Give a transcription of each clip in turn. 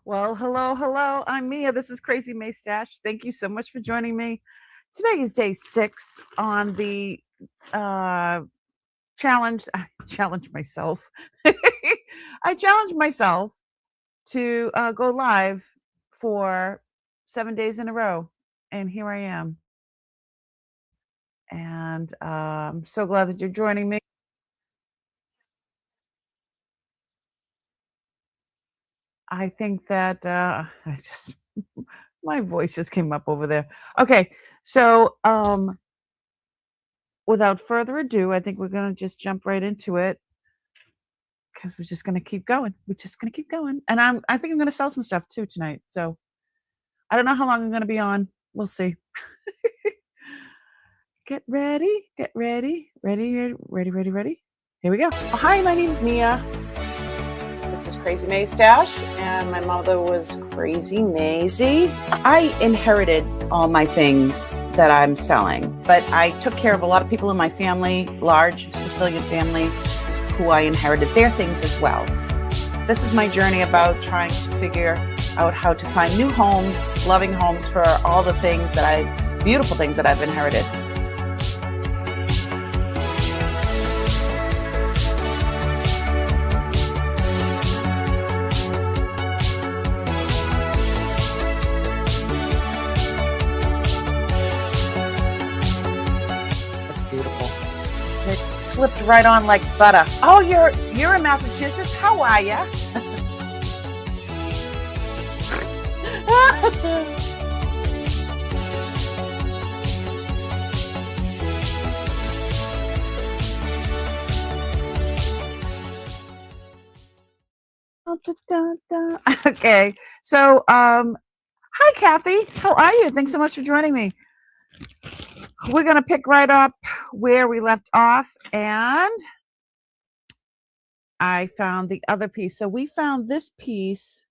Well, hello, hello. I'm Mia. This is Crazy May Stash. Thank you so much for joining me. Today is day 6 on the uh, challenge. I challenge myself. I challenge myself to go live for 7 days in a row, and here I am. And I'm so glad that you're joining me. I think that I just my voice just came up over there. Okay, so without further ado, I think we're gonna just jump right into it because we're just gonna keep going. We're just gonna keep going, and I think I'm gonna sell some stuff too tonight. So I don't know how long I'm gonna be on. We'll see. Get ready, get ready, ready, ready, ready, ready. Here we go. Hi, my name's Mia. This is Crazy May Stash, and my mother was Crazy Maisie. I inherited all my things that I'm selling, but I took care of a lot of people in my family, large Sicilian family, who I inherited their things as well. This is my journey about trying to figure out how to find new homes, loving homes for all the things that beautiful things that I've inherited. It slipped right on like butter. Oh, you're in Massachusetts? How are ya? Okay, so hi Kathy, how are you? Thanks so much for joining me. We're gonna pick right up where we left off, and I found the other piece. So we found this piece,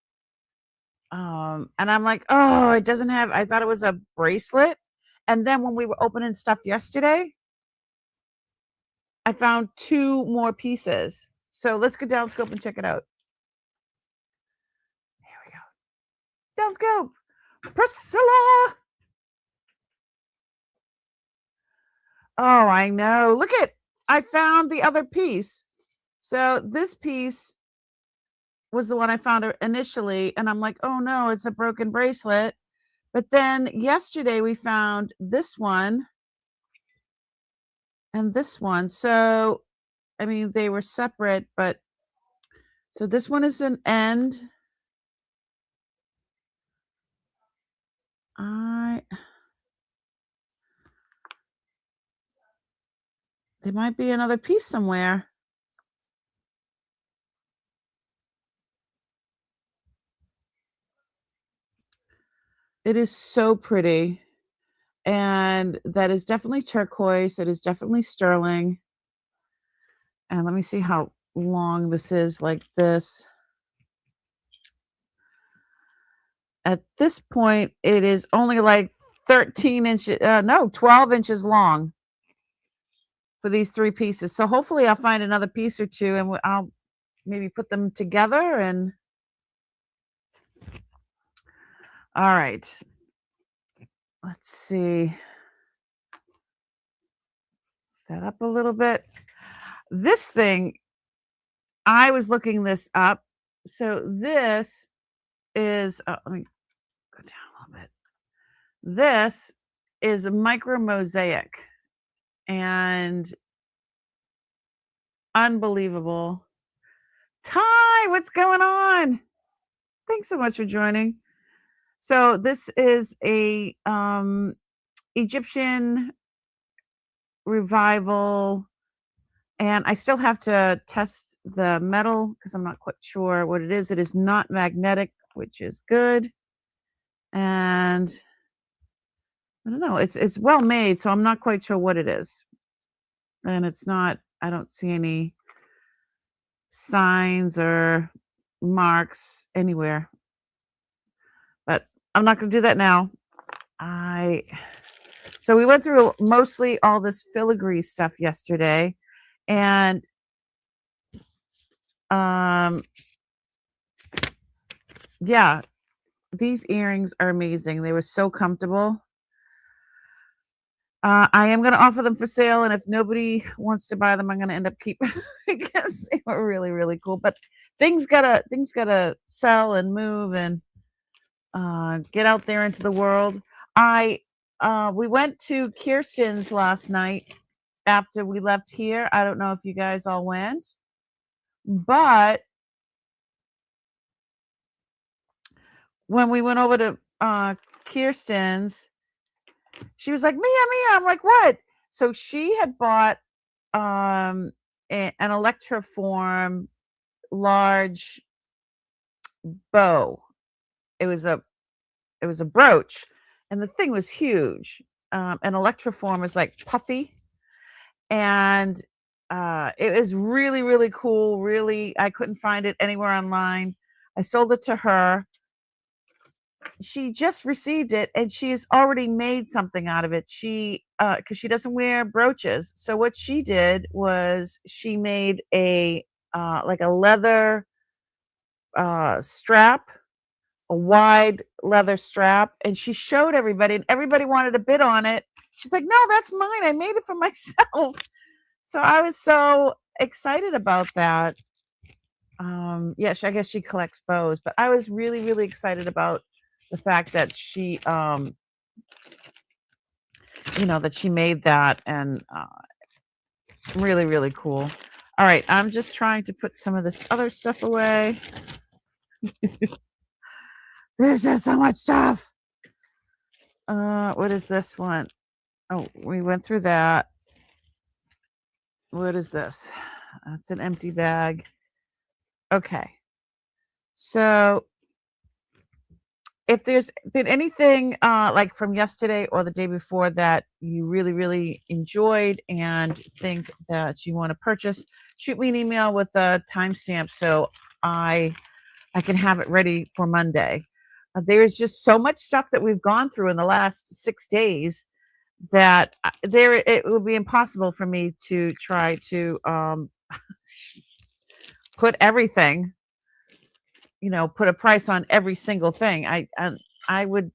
and I'm like, oh, it doesn't have. I thought it was a bracelet, and then when we were opening stuff yesterday, I found 2 more pieces. So let's go down scope and check it out. Here we go. Down scope, Priscilla. Oh, I know. Look at, I found the other piece. So this piece was the one I found initially, and I'm like, oh no, it's a broken bracelet. But then yesterday we found this one and this one. So, I mean, they were separate, but so this one is an end. There might be another piece somewhere. It is so pretty. And that is definitely turquoise. It is definitely sterling. And let me see how long this is, like this. At this point, it is only like 13 inches, no, 12 inches long for these 3 pieces. So hopefully I'll find another piece or 2 and I'll maybe put them together. And all right, let's see. That up a little bit. This thing, I was looking this up. So this is, let me go down a little bit. This is a micro mosaic and unbelievable. Ty, what's going on? Thanks so much for joining. So this is a Egyptian revival, and I still have to test the metal because I'm not quite sure what it is. It is not magnetic, which is good. And I don't know, it's well made, so I'm not quite sure what it is. And it's not, I don't see any signs or marks anywhere. But I'm not going to do that now. So we went through mostly all this filigree stuff yesterday, and Yeah, these earrings are amazing. They were so comfortable. I am gonna offer them for sale, and if nobody wants to buy them, I'm gonna end up keeping them because they were really, really cool. But things gotta sell and move and get out there into the world. I We went to Kirsten's last night after we left here. I don't know if you guys all went, but when we went over to Kirsten's, she was like, Mia, Mia. I'm like, what? So she had bought an Electroform large bow. It was a brooch, and the thing was huge. An Electroform is like puffy, and it was really, really cool. Really, I couldn't find it anywhere online. I sold it to her. She just received it, and she has already made something out of it. She because she doesn't wear brooches, so what she did was she made a like a leather strap, a wide leather strap, and she showed everybody, and everybody wanted to bid on it. She's like, no, that's mine, I made it for myself. So I was so excited about that. Yeah, I guess she collects bows, but I was really, really excited about the fact that she that she made that, and really, really cool. All right, I'm just trying to put some of this other stuff away. There's just so much stuff. What is this one? Oh, we went through that. What is this? That's an empty bag. Okay. So if there's been anything like from yesterday or the day before that you really, really enjoyed and think that you want to purchase, shoot me an email with a timestamp so I can have it ready for Monday. There's just so much stuff that we've gone through in the last 6 days that it will be impossible for me to try to put everything, put a price on every single thing. I would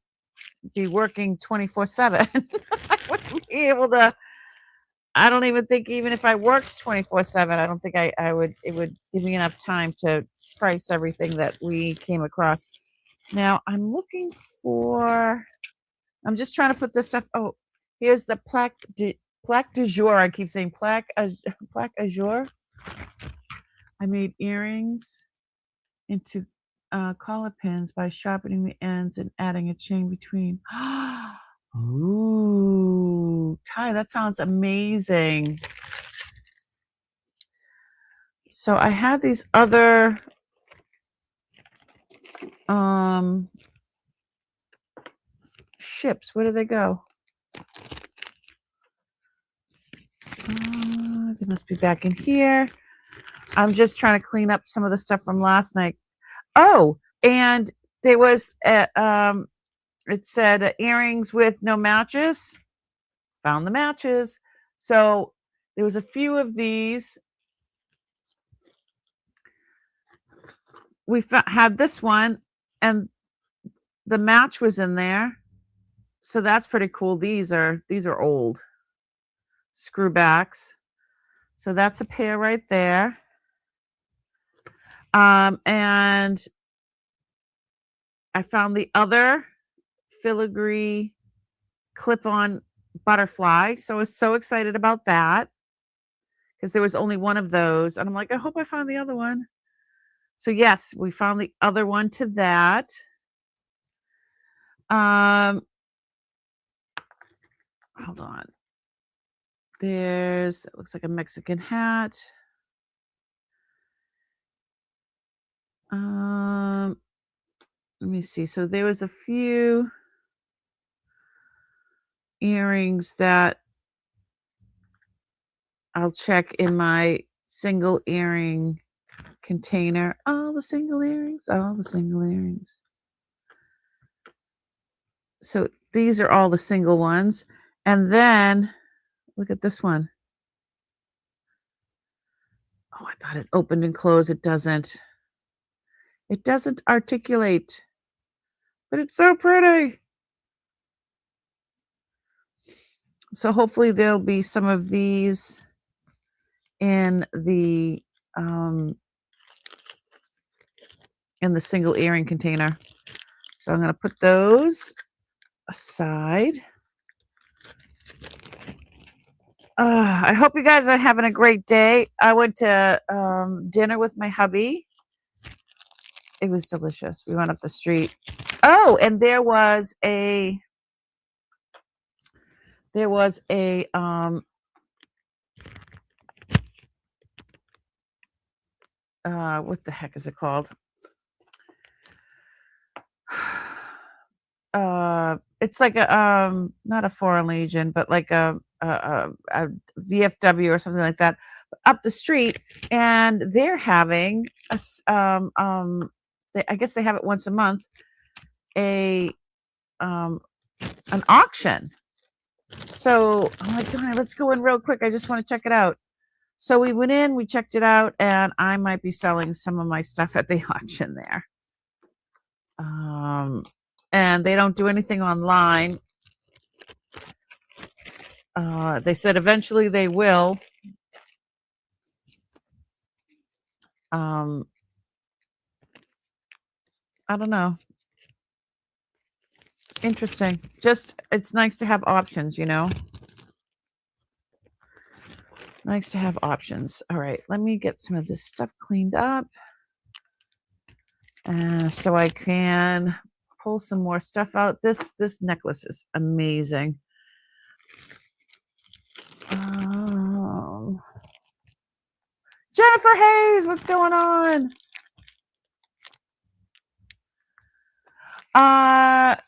be working 24/7. I wouldn't be able to. I don't even think, even if I worked 24/7, I don't think it would give me enough time to price everything that we came across. Now I'm just trying to put this stuff. Oh, here's the plaque du jour. I keep saying plaque azure. I made earrings into collar pins by sharpening the ends and adding a chain between. Ooh, Ty, that sounds amazing. So I had these other ships. Where do they go? They must be back in here. I'm just trying to clean up some of the stuff from last night. Oh, and there was it said earrings with no matches. Found the matches. So there was a few of these. We had this one, and the match was in there. So that's pretty cool. These are old screwbacks. So that's a pair right there. And I found the other filigree clip-on butterfly. So I was so excited about that because there was only one of those. And I'm like, I hope I found the other one. So yes, we found the other one to that. Hold on. It looks like a Mexican hat. Let me see. So there was a few earrings that I'll check in my single earring container. All the single earrings. So these are all the single ones. And then look at this one. Oh, I thought it opened and closed. It doesn't. It doesn't articulate, but it's so pretty. So hopefully there'll be some of these in the single earring container. So I'm going to put those aside. I hope you guys are having a great day. I went to dinner with my hubby. It was delicious. We went up the street. Oh, and there was a what the heck is it called? It's like a not a Foreign Legion, but like a VFW or something like that up the street, and they're having I guess they have it once a month, an auction. So I'm like, darn it, let's go in real quick. I just want to check it out. So we went in, we checked it out, and I might be selling some of my stuff at the auction there. And they don't do anything online. They said eventually they will. I don't know. Interesting. Just, it's nice to have options, you know? Nice to have options. All right, let me get some of this stuff cleaned up. So I can pull some more stuff out. This necklace is amazing. Jennifer Hayes, what's going on?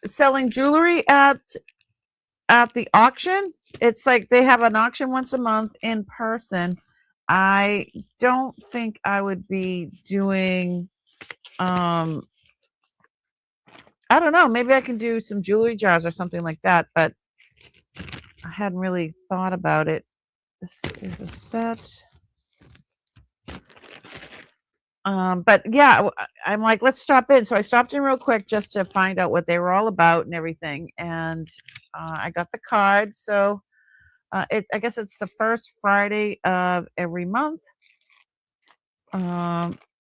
Selling jewelry at the auction. It's like they have an auction once a month in person. I don't think I would be doing I don't know, maybe I can do some jewelry jars or something like that, but I hadn't really thought about it. This is a set. But yeah, I'm like, let's stop in. So I stopped in real quick just to find out what they were all about and everything. And I got the card. So I guess it's the first Friday of every month.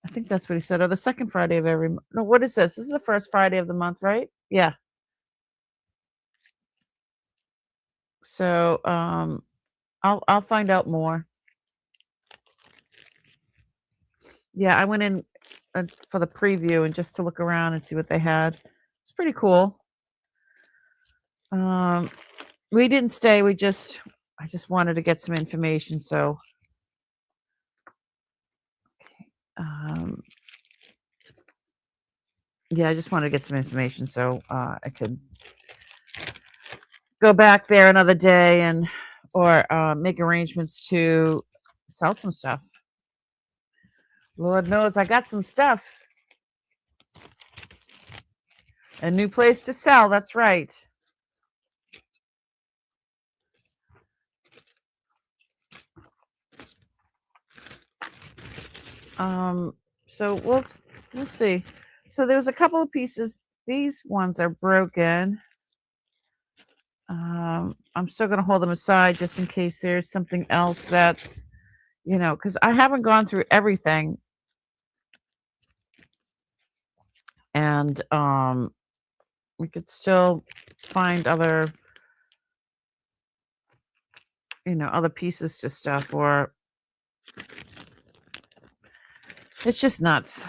I think that's what he said, or the second Friday of every month. No, what is this? This is the first Friday of the month, right? Yeah. So I'll find out more. Yeah, I went in for the preview and just to look around and see what they had. It's pretty cool. We didn't stay. I just wanted to get some information. So, yeah, I just wanted to get some information so I could go back there another day and or make arrangements to sell some stuff. Lord knows I got some stuff. A new place to sell. That's right. So we'll see. So there was a couple of pieces. These ones are broken. I'm still going to hold them aside just in case there's something else that's, you know, because I haven't gone through everything. And we could still find other, you know, other pieces to stuff, or it's just nuts.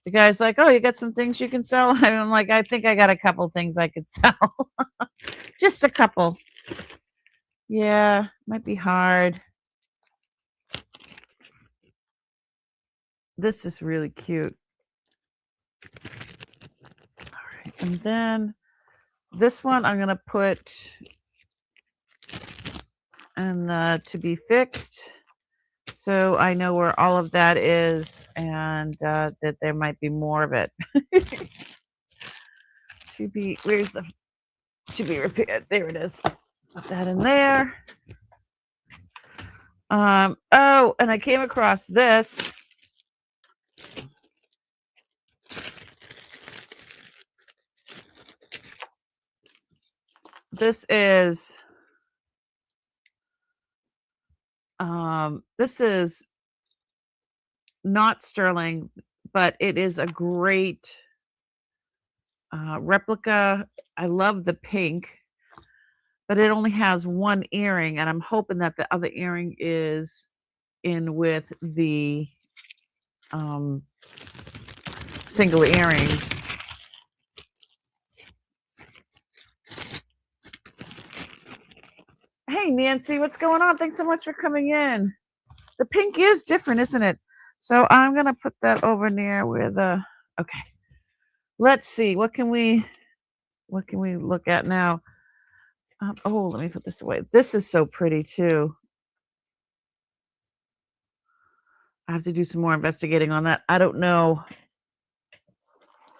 The guy's like, oh, you got some things you can sell? I'm like, I think I got a couple things I could sell. Just a couple. Yeah, might be hard. This is really cute. All right, and then this one I'm going to put and to be fixed, so I know where all of that is, and that there might be more of it to be. Where's the to be repaired? There it is. Put that in there. Oh, and I came across this. This is not sterling, but it is a great replica. I love the pink, but it only has one earring, and I'm hoping that the other earring is in with the single earrings. Hey, Nancy, what's going on? Thanks so much for coming in. The pink is different, isn't it? So I'm going to put that over near where the, okay. Let's see. What can we look at now? Oh, let me put this away. This is so pretty too. I have to do some more investigating on that. I don't know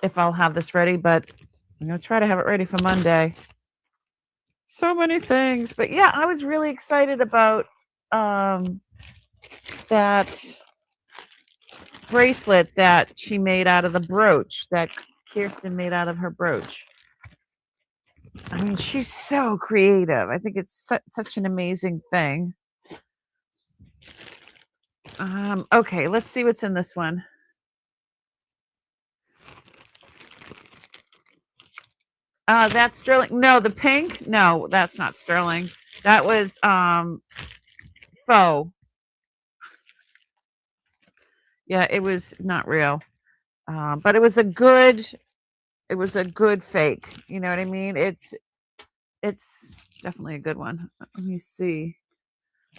if I'll have this ready, but I'm going to try to have it ready for Monday. So many things. But yeah, I was really excited about that bracelet that she made out of the brooch, that Kirsten made out of her brooch. I mean, she's so creative. I think it's such an amazing thing. Okay, let's see what's in this one. That's sterling. No, the pink. No, that's not sterling. That was faux. Yeah, it was not real. But it was a good fake. You know what I mean? It's definitely a good one. Let me see.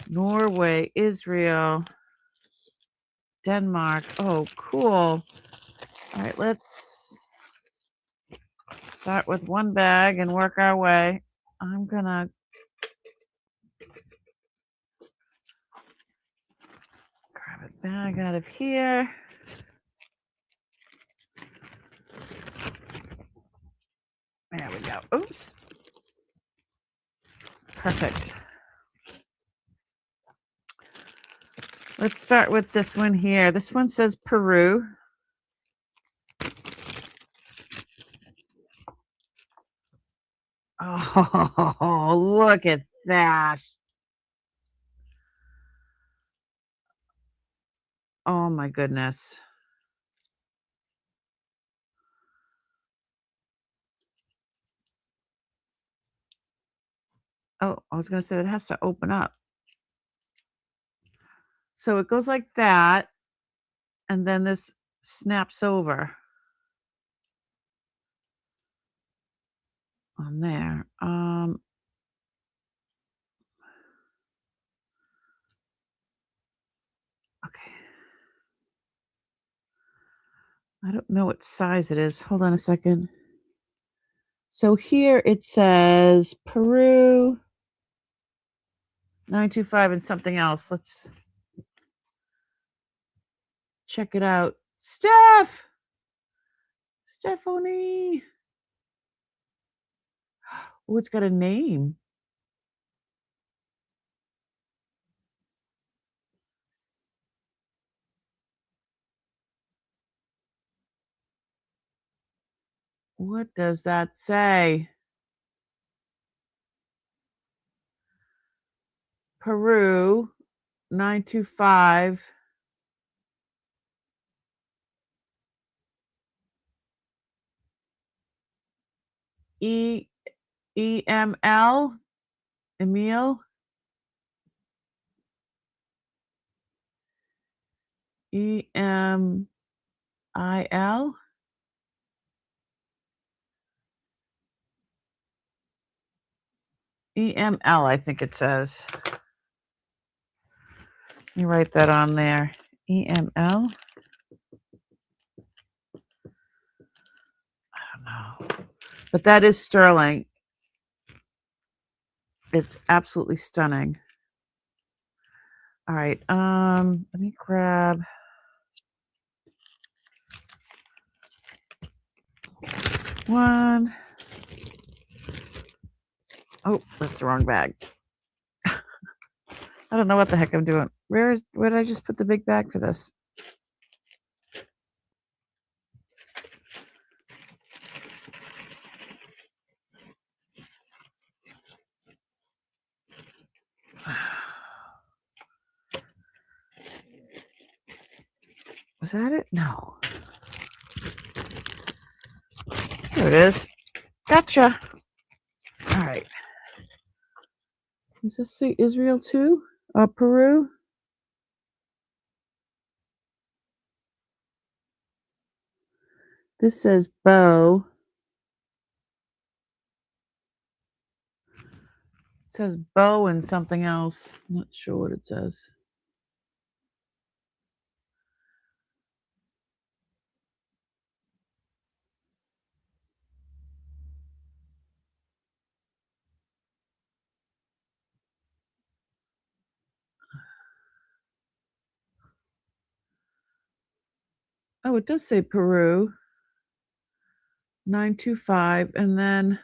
Norway, Israel, Denmark. Oh, cool. All right, let's start with one bag and work our way. I'm gonna grab a bag out of here. There we go. Oops. Perfect. Let's start with this one here. This one says Peru. Oh, look at that. Oh my goodness. Oh, I was going to say that it has to open up. So it goes like that, and then this snaps over on there. Okay. I don't know what size it is. Hold on a second. So here it says Peru 925 and something else. Let's check it out. Stephanie. Oh, it's got a name. What does that say? Peru 925. EML. Emil. EMIL. EML, I think it says. You write that on there. EML. I don't know. But that is sterling. It's absolutely stunning. All right. Let me grab this one. Oh, that's the wrong bag. I don't know what the heck I'm doing. Where did I just put the big bag for this? Is that it? No. Here it is. Gotcha. All right. Does this say Israel too? Peru? This says bow. It says bow and something else. I'm not sure what it says. Oh, it does say Peru. 925, and then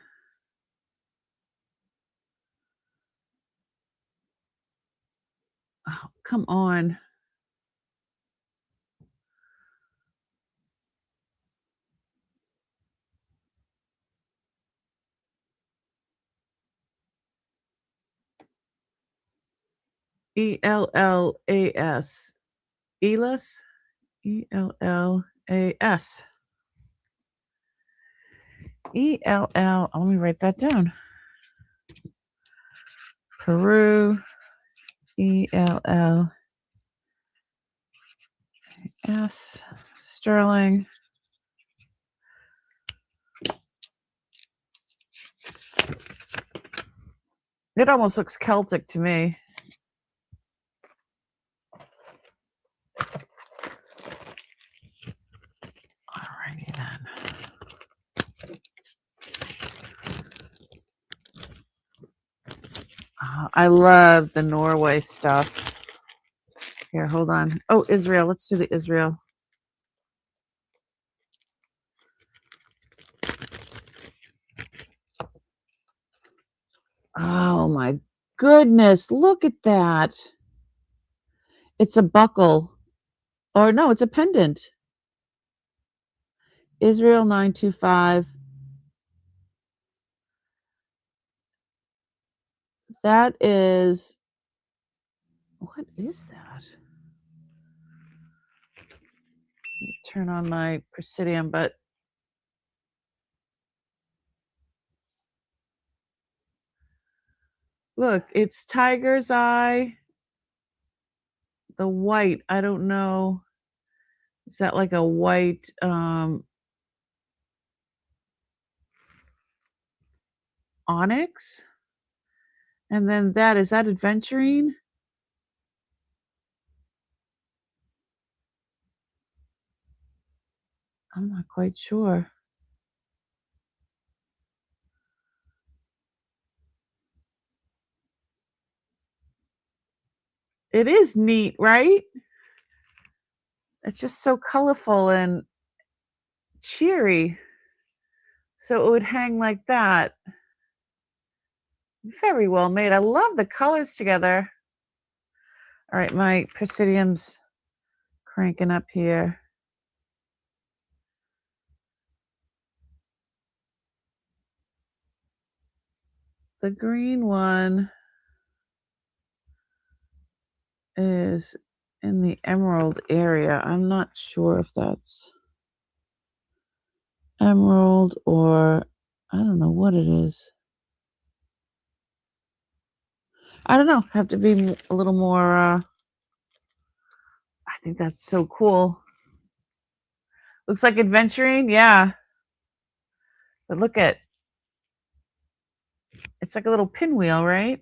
oh, come on. ELLAS. ELAS? ELLAS. ELL. Let me write that down. Peru. ELLAS. Sterling. It almost looks Celtic to me. Alrighty then. I love the Norway stuff. Here, hold on. Oh, Israel. Let's do the Israel. Oh my goodness. Look at that. It's a buckle. Or no, it's a pendant. Israel 925. That is, what is that? Turn on my Presidium, but look, it's tiger's eye. The white, I don't know. Is that like a white onyx? And then that, is that aventurine? I'm not quite sure. It is neat, right? It's just so colorful and cheery. So it would hang like that. Very well made. I love the colors together. All right, my Presidium's cranking up here. The green one is in the emerald area. I'm not sure if that's emerald or I don't know what it is. I don't know. Have to be a little more. I think that's so cool. Looks like adventuring. Yeah. But look at, it's like a little pinwheel, right?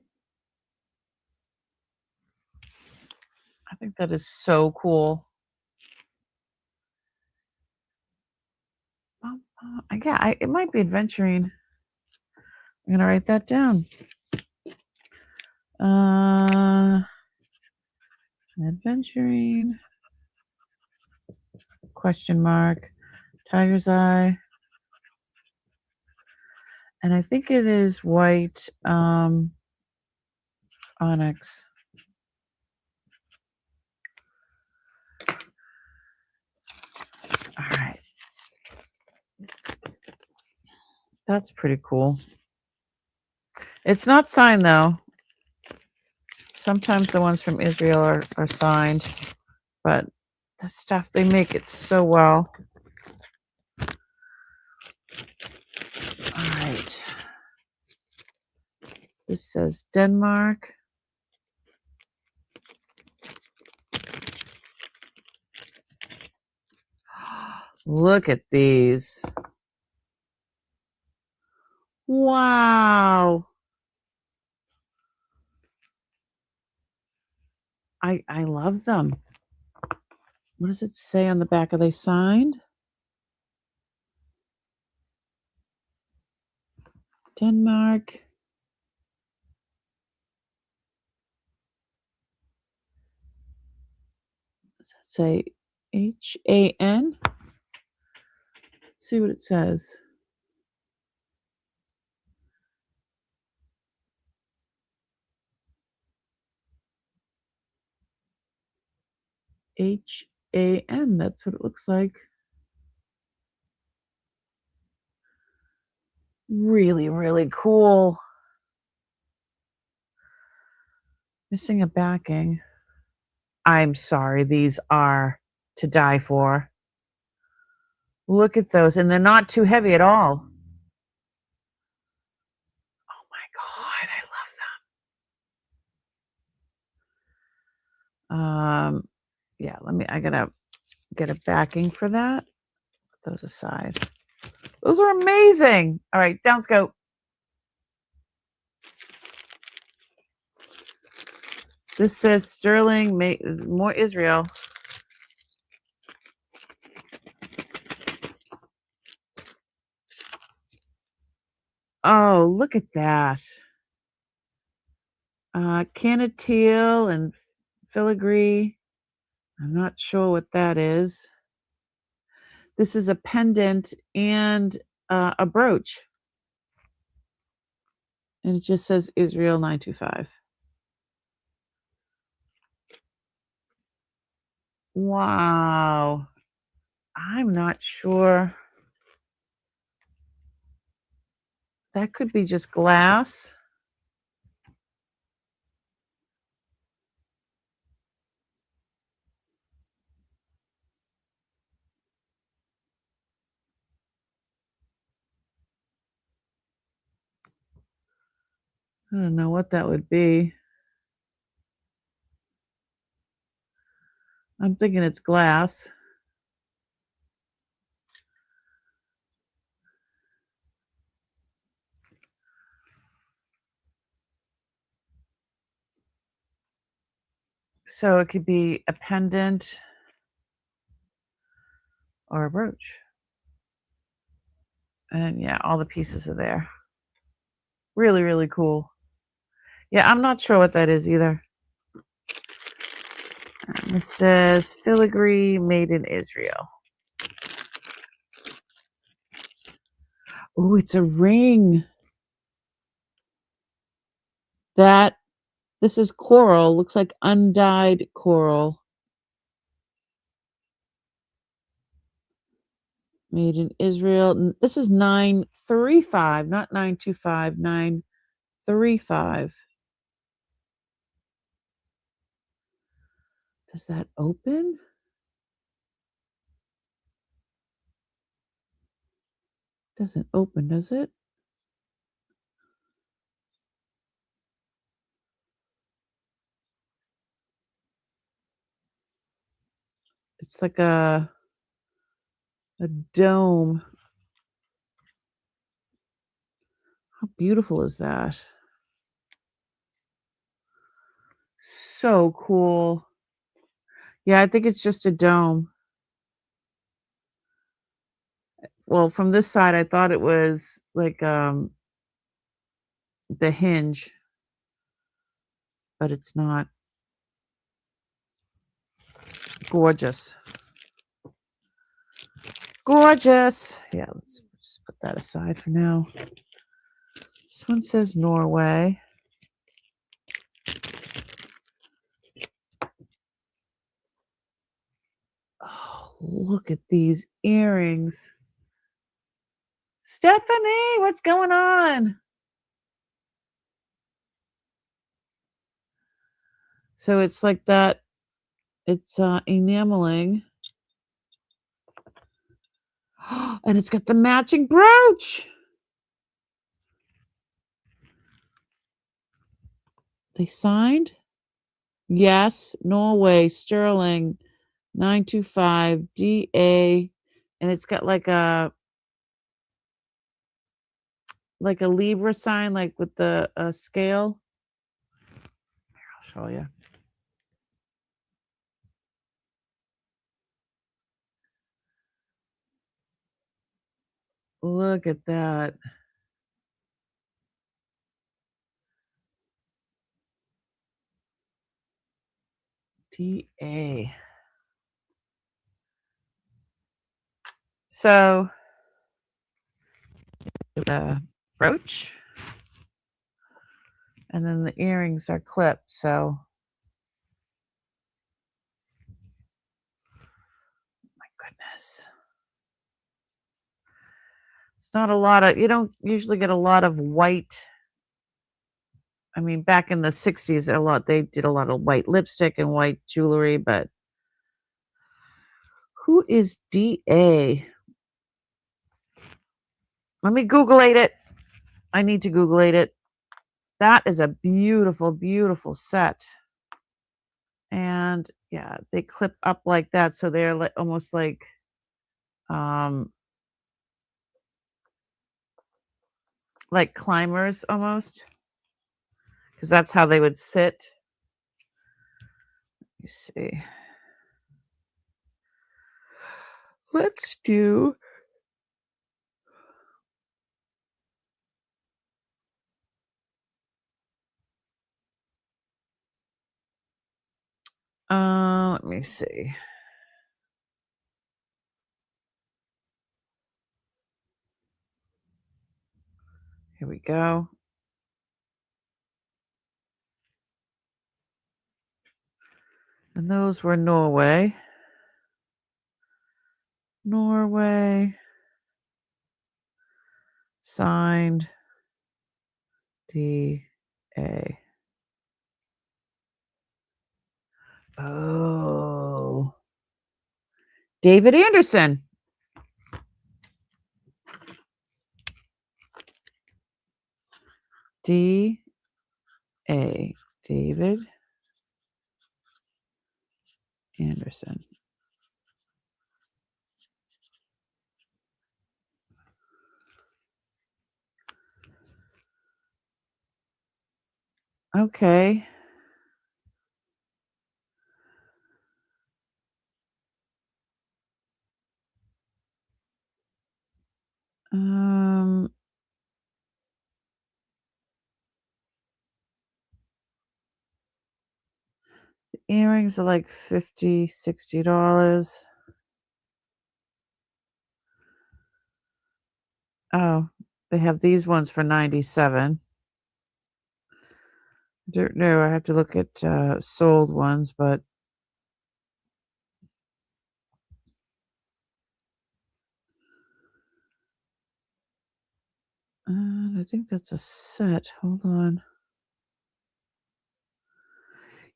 I think that is so cool. Yeah, it might be adventuring. I'm gonna write that down. Adventuring. Question mark. Tiger's eye. And I think it is white onyx. All right. That's pretty cool. It's not signed though. Sometimes the ones from Israel are signed, but the stuff. They make it so well. All right. This says Denmark. Look at these. Wow. I love them. What does it say on the back? Are they signed? Denmark. Does that say HAN? Let's see what it says. HAN. That's what it looks like. Really, really cool. Missing a backing. I'm sorry, these are to die for. Look at those, and they're not too heavy at all. Oh my God, I love them. Yeah, I gotta get a backing for that. Put those aside. Those are amazing. All right, down go. This says Sterling, more Israel. Oh, look at that. Canateel and filigree. I'm not sure what that is. This is a pendant and a brooch. And it just says Israel 925. Wow. I'm not sure. That could be just glass. I don't know what that would be. I'm thinking it's glass. So it could be a pendant or a brooch. And yeah, all the pieces are there. Really, really cool. Yeah, I'm not sure what that is either. And this says filigree made in Israel. Oh, it's a ring. This is coral. Looks like undyed coral. Made in Israel. This is 935, not 925, 935. Does that open? Doesn't open, does it? It's like a dome. How beautiful is that? So cool. Yeah, I think it's just a dome. Well, from this side, I thought it was like the hinge, but it's not. Gorgeous. Gorgeous. Yeah, let's just put that aside for now. This one says Norway. Oh, look at these earrings. Stephanie, what's going on? So it's like that. It's enameling. And it's got the matching brooch. They signed? Yes, Norway, Sterling, 925 DA. And it's got like a Libra sign, like with the scale. Here, I'll show you. Look at that. DA. So the brooch, and then the earrings are clipped. So, my goodness, it's not a lot of. You don't usually get a lot of white. I mean, back in the 60s, they did a lot of white lipstick and white jewelry, but who is DA? Let me Googlate it. I need to Googlate it. That is a beautiful, beautiful set. And yeah, they clip up like that, so they're like almost like climbers almost, because that's how they would sit. You see. Let's do let me see. Here we go. And those were Norway. Norway. Signed DA. Oh. David Anderson. D.A. David Anderson. Okay. The earrings are like $50, $60. Oh, they have these ones for $97. I don't know. I have to look at sold ones, but I think that's a set. Hold on.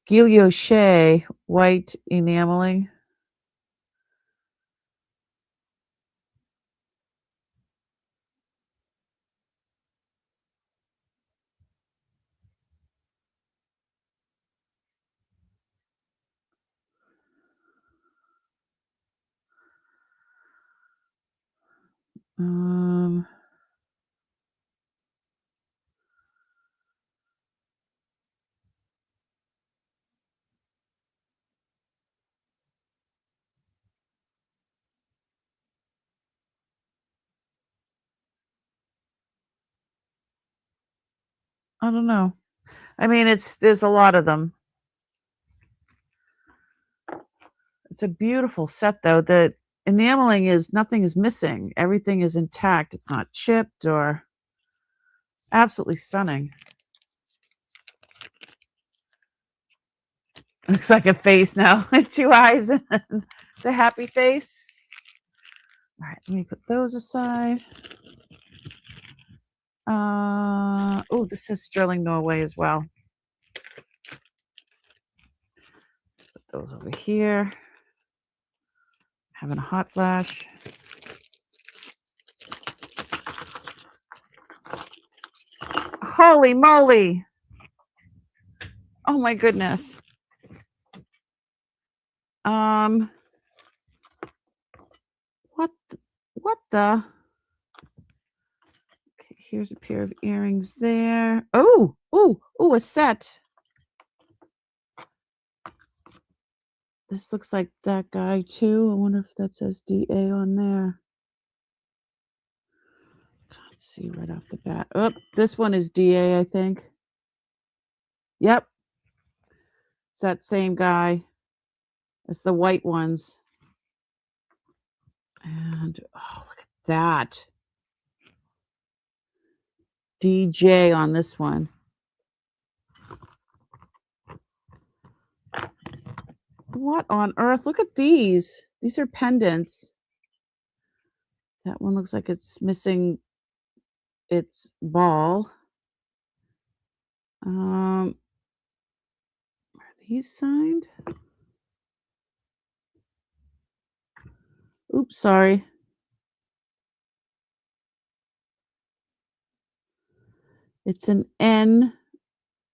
Guilloche white enameling. I don't know. I mean, there's a lot of them. It's a beautiful set, though. The enameling is nothing is missing. Everything is intact. It's not chipped or absolutely stunning. Looks like a face now. 2 eyes and the happy face. All right, let me put those aside. Oh, this says Sterling Norway as well. Put those over here. Having a hot flash. Holy moly. Oh my goodness. What the? Okay, here's a pair of earrings there. Oh, a set. This looks like that guy too. I wonder if that says DA on there. Can't see right off the bat. Oh, this one is DA, I think. Yep. It's that same guy. It's the white ones. And oh, look at that. DJ on this one. What on earth? Look at these. These are pendants. That one looks like it's missing its ball. Are these signed? Oops, sorry. It's an N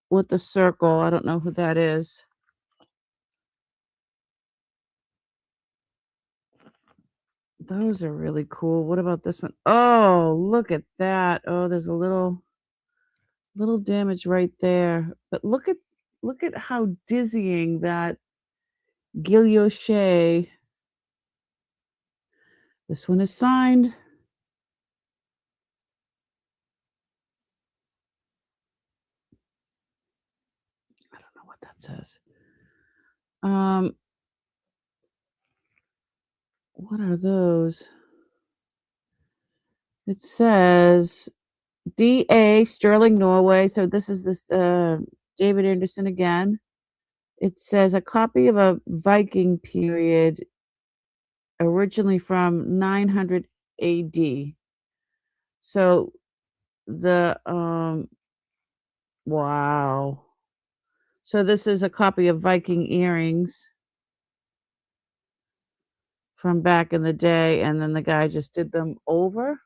with a circle. I don't know who that is. Those are really cool. What about this one? Oh, look at that. Oh, there's a little damage right there. But look at how dizzying that guilloche. This one is signed. I don't know what that says. What are those? It says DA Sterling, Norway. So this is this David Anderson again. It says a copy of a Viking period originally from 900 AD. So the wow. So this is a copy of Viking earrings from back in the day, and then the guy just did them over.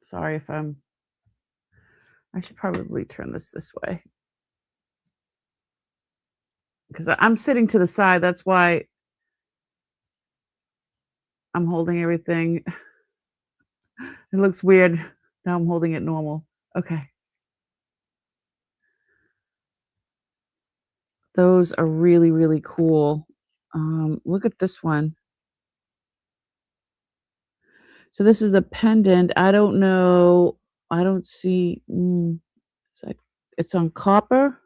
Sorry if I should probably turn this way. Because I'm sitting to the side, that's why I'm holding everything. It looks weird. Now I'm holding it normal. Okay. Those are really, really cool. Look at this one. So this is the pendant. I don't know. I don't see. It's on copper.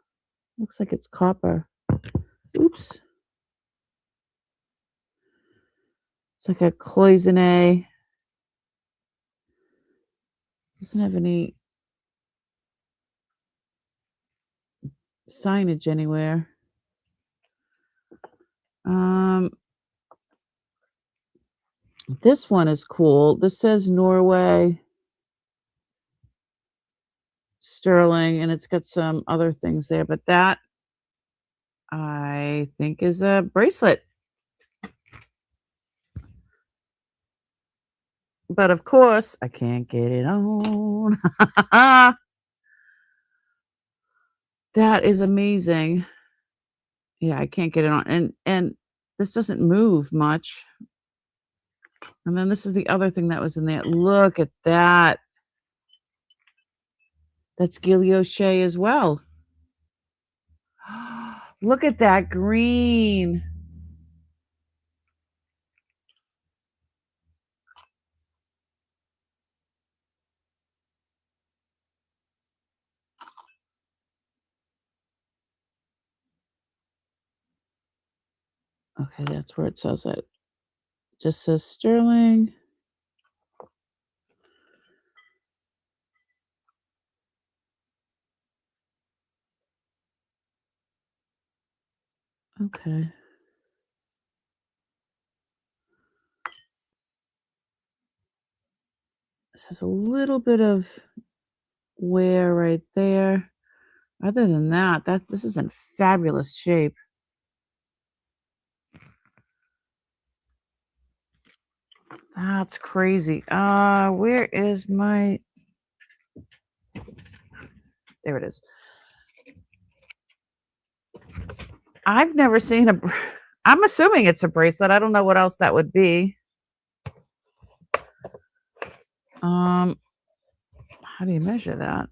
Looks like it's copper. Oops. It's like a cloisonne. Doesn't have any signage anywhere. This one is cool. This says Norway sterling, and it's got some other things there, but that I think is a bracelet. But of course, I can't get it on. That is amazing. Yeah, I can't get it on. And this doesn't move much. And then this is the other thing that was in there. Look at that. That's guilloche as well. Look at that green. Okay, that's where it says it. Just says sterling. Okay. This has a little bit of wear right there. Other than that, this is in fabulous shape. That's crazy. Where is my There it is. I've never seen I'm assuming it's a bracelet. I don't know what else that would be. How do you measure that?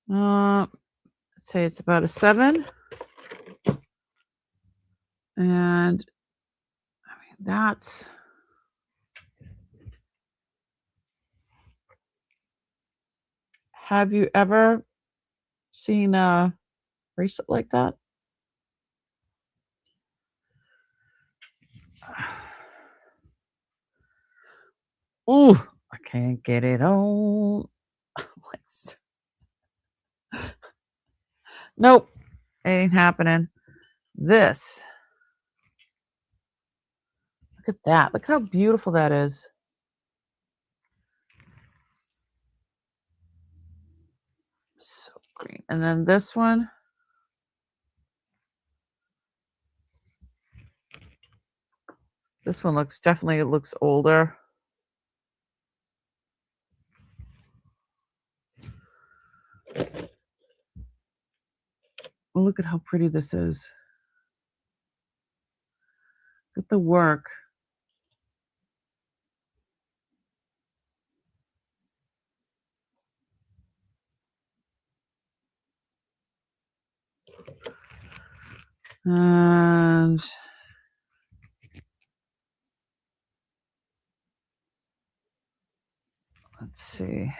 Let's say it's about a 7. And I mean, that's have you ever seen a bracelet like that? Ooh, I can't get it on. Nope, it ain't happening. This. Look at that. Look how beautiful that is. So green. And then this one. This one definitely looks older. Well, look at how pretty this is. Look at the work. And let's see.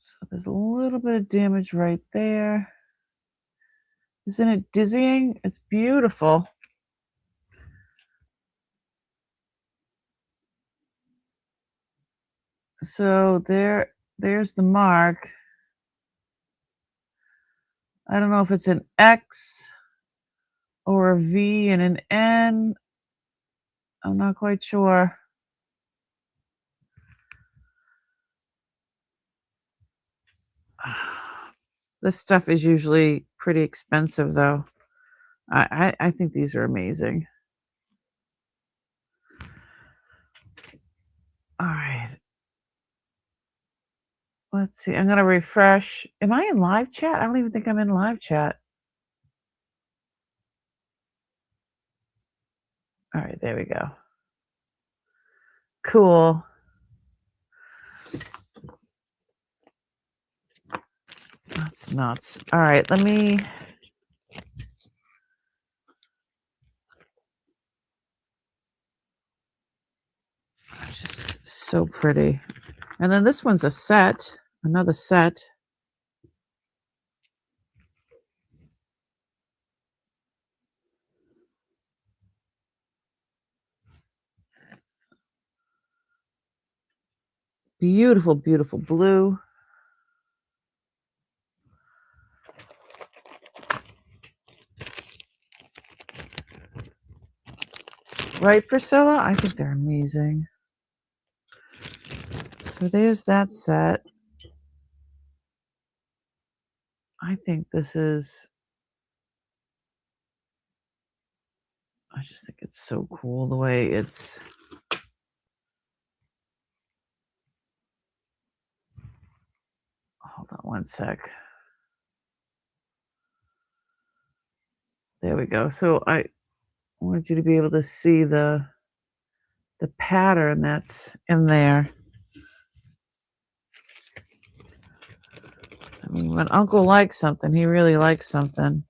So there's a little bit of damage right there. Isn't it dizzying? It's beautiful. So there's the mark. I don't know if it's an X or a V and an N. I'm not quite sure. This stuff is usually pretty expensive, though. I think these are amazing. All right. Let's see. I'm going to refresh. Am I in live chat? I don't even think I'm in live chat. All right. There we go. Cool. That's nuts. All right. Let me. It's just so pretty. And then this one's a set. Another set. Beautiful, beautiful blue. Right, Priscilla? I think they're amazing. So there's that set. I think this is... I just think it's so cool the way it's... Hold on one sec. There we go. So I want you to be able to see the pattern that's in there. I mean, when Uncle likes something, he really likes something.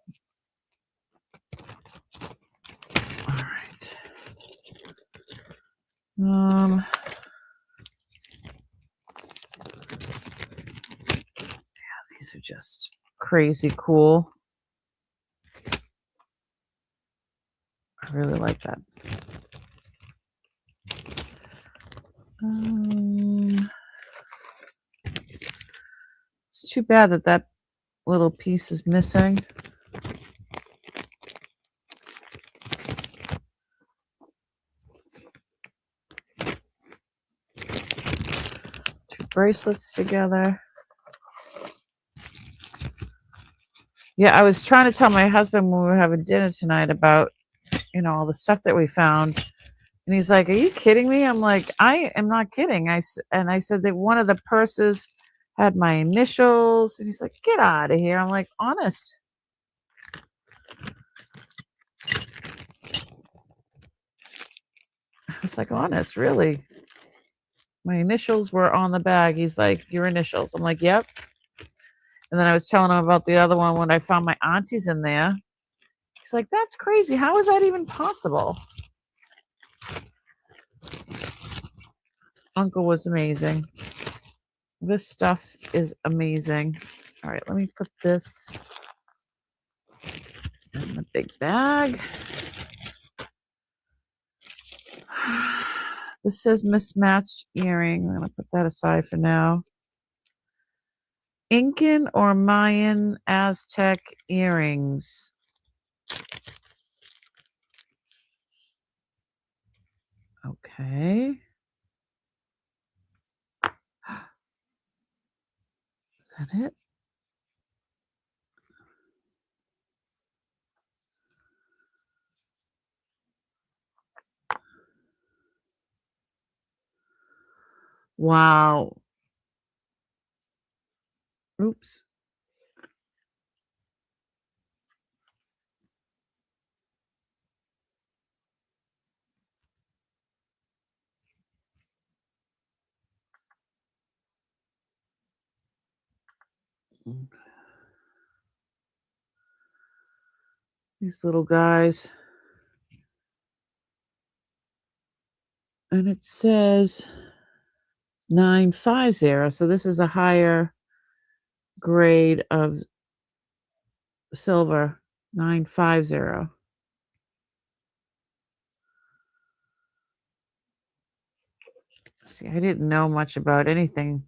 All right. Yeah, these are just crazy cool. I really like that. It's too bad that little piece is missing. 2 bracelets together. Yeah, I was trying to tell my husband when we were having dinner tonight about, all the stuff that we found. And he's like, "Are you kidding me?" I'm like, "I am not kidding." And I said that one of the purses had my initials. And he's like, "Get out of here." I'm like, "Honest." I was like, "Honest, really?" My initials were on the bag. He's like, "Your initials." I'm like, "Yep." And then I was telling him about the other one when I found my auntie's in there. He's like, "That's crazy. How is that even possible?" Uncle was amazing. This stuff is amazing. All right, let me put this in the big bag. This says mismatched earring. I'm going to put that aside for now. Incan or Mayan Aztec earrings. Okay. Is that it? Wow. Oops. These little guys. And it says 950. So this is a higher grade of silver. 950. See, I didn't know much about anything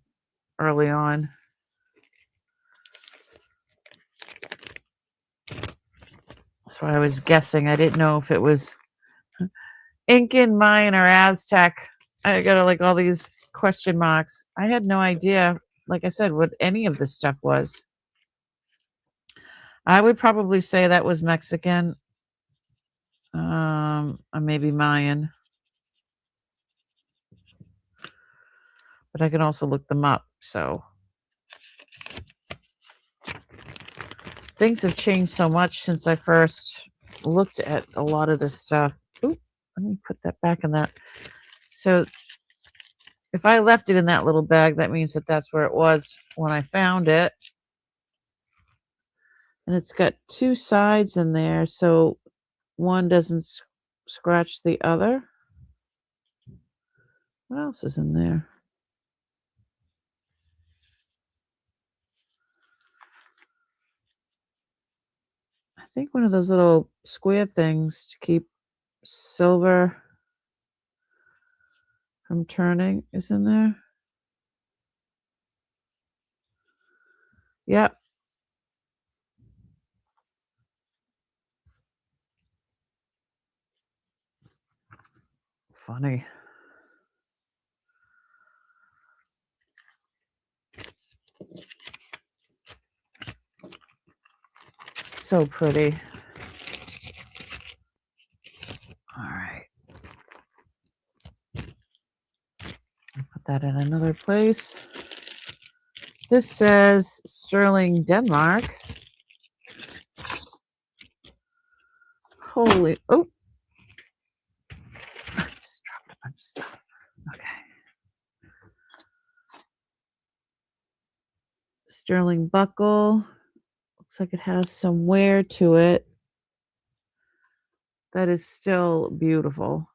early on. So I was guessing. I didn't know if it was Incan, Mayan, or Aztec. I got like all these question marks. I had no idea, like I said, what any of this stuff was. I would probably say that was Mexican, or maybe Mayan. But I can also look them up. So things have changed so much since I first looked at a lot of this stuff. Oop, let me put that back in that. So if I left it in that little bag, that means that that's where it was when I found it. And it's got two sides in there, so one doesn't scratch the other. What else is in there? I think one of those little square things to keep silver from turning is in there. Yep. Funny. So pretty. All right. Put that in another place. This says Sterling, Denmark. Holy, oh. I just dropped a bunch of stuff. Okay. Sterling buckle. Looks like it has some wear to it. That is still beautiful.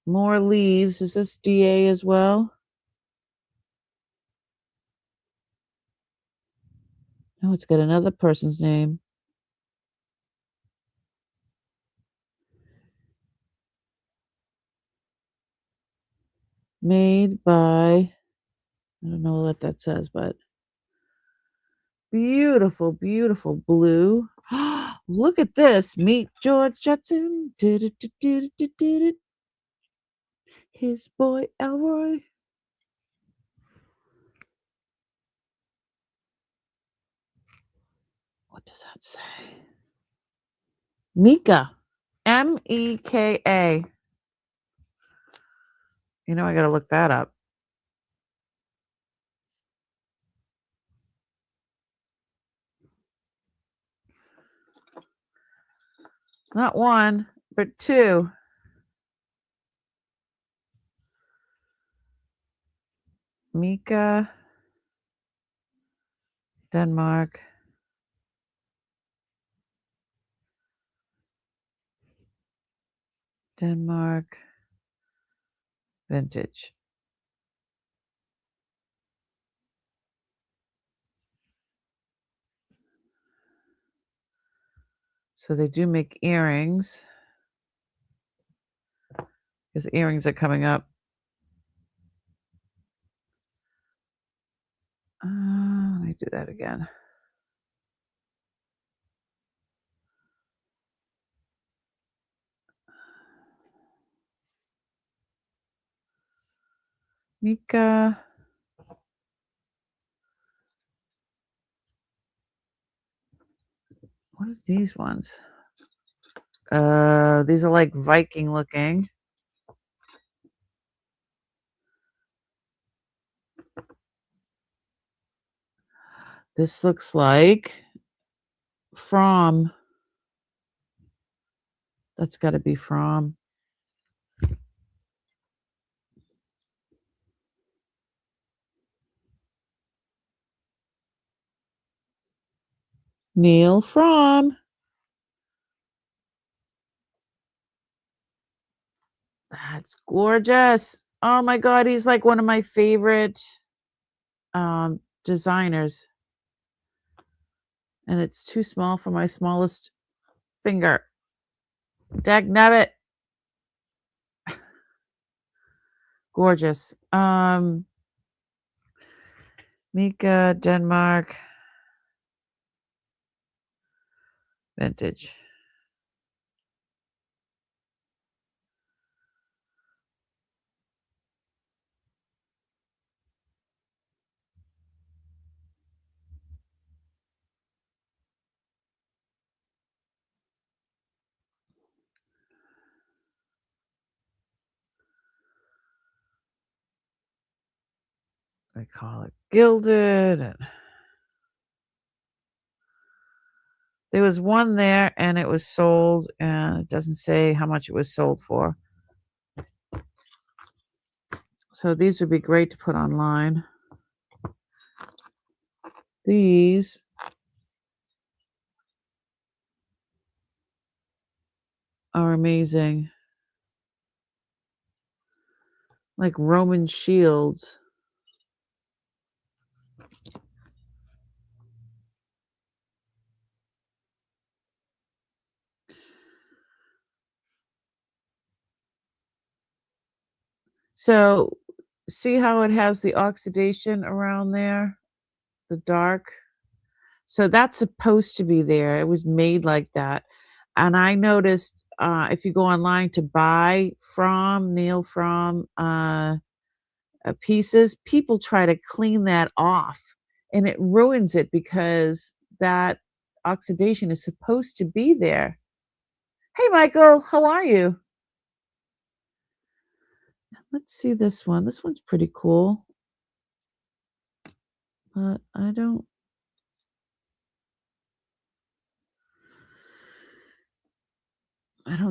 More leaves. Is this DA as well? No, it's got another person's name. Made by, I don't know what that says, but beautiful, beautiful blue. Look at this. Meet George Jetson. His boy Elroy. What does that say? Mika. Meka. You know, I got to look that up. Not one, but two. Mika, Denmark. Denmark. Vintage. So they do make earrings. Because earrings are coming up. Let me do that again. Mika. What are these ones? These are like Viking looking. This looks like from. That's got to be from. Neil from. That's gorgeous. Oh my God, he's like one of my favorite designers. And it's too small for my smallest finger. Dagnabbit. Gorgeous. Mika, Denmark. Vintage. They call it gilded. And there was one there and it was sold, and it doesn't say how much it was sold for. So these would be great to put online. These are amazing. Like Roman shields. So see how it has the oxidation around there? The dark. So that's supposed to be there. It was made like that. And I noticed if you go online to buy from Neil from pieces, people try to clean that off, and it ruins it because that oxidation is supposed to be there. Hey, Michael, how are you? Let's see this one. This one's pretty cool. But I don't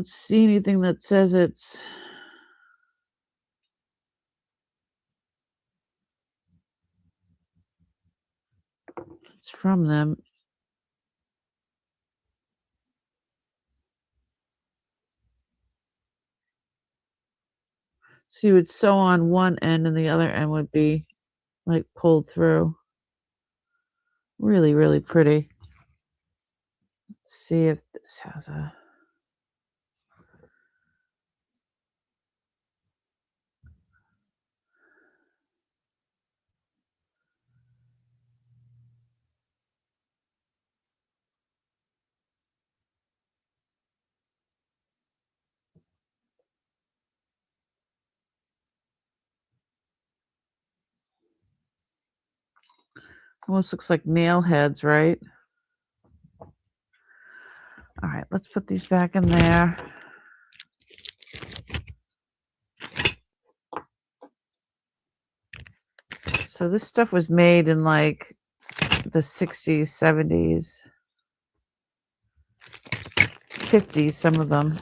see anything that says it's from them. So you would sew on one end and the other end would be like pulled through. Really, really pretty. Let's see if this has a. Almost looks like nail heads, right? All right, let's put these back in there. So this stuff was made in like the 60s, 70s, 50s, some of them.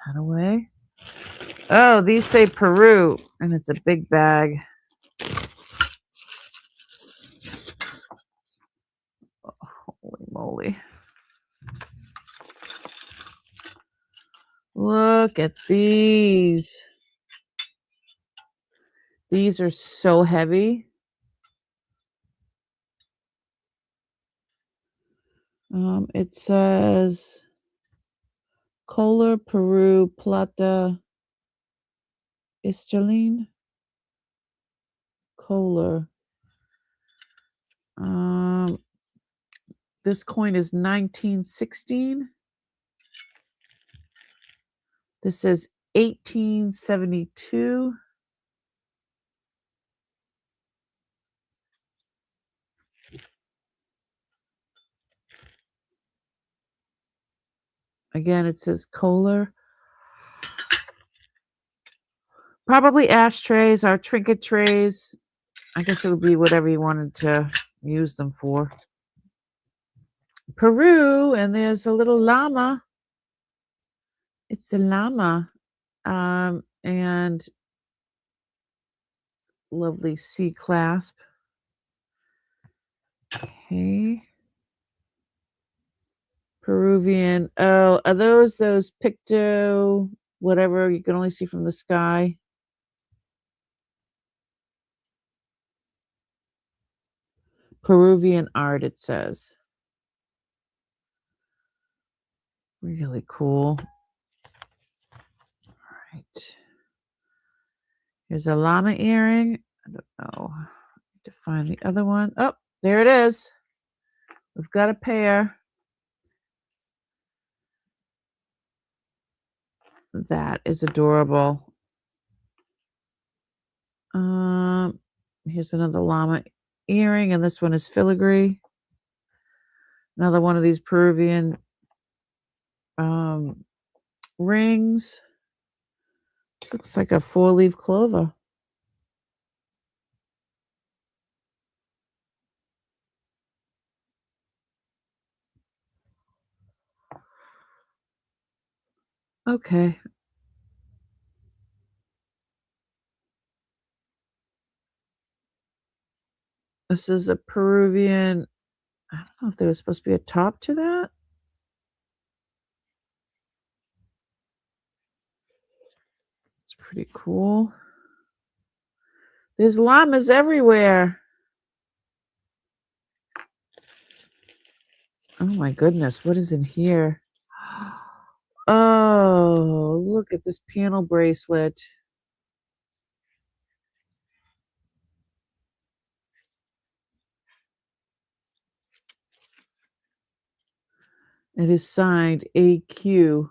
That away. Oh, these say Peru, and it's a big bag. Holy moly. Look at these. These are so heavy. It says Kohler, Peru, Plata, Istaline, Kohler. This coin is 1916. This is 1872. Again, it says Kohler. Probably ashtrays or trinket trays. I guess it would be whatever you wanted to use them for. Peru, and there's a little llama. It's the llama. And lovely C clasp. Okay. Peruvian. Oh, are those picto, whatever you can only see from the sky? Peruvian art, it says. Really cool. All right. Here's a llama earring. I don't know. To find the other one. Oh, there it is. We've got a pair. That is adorable. Here's another llama earring, and this one is filigree. Another one of these Peruvian rings. This looks like a 4-leaf clover. Okay. This is a Peruvian. I don't know if there was supposed to be a top to that. It's pretty cool. There's llamas everywhere. Oh my goodness, what is in here? Oh, look at this panel bracelet. It is signed AQ.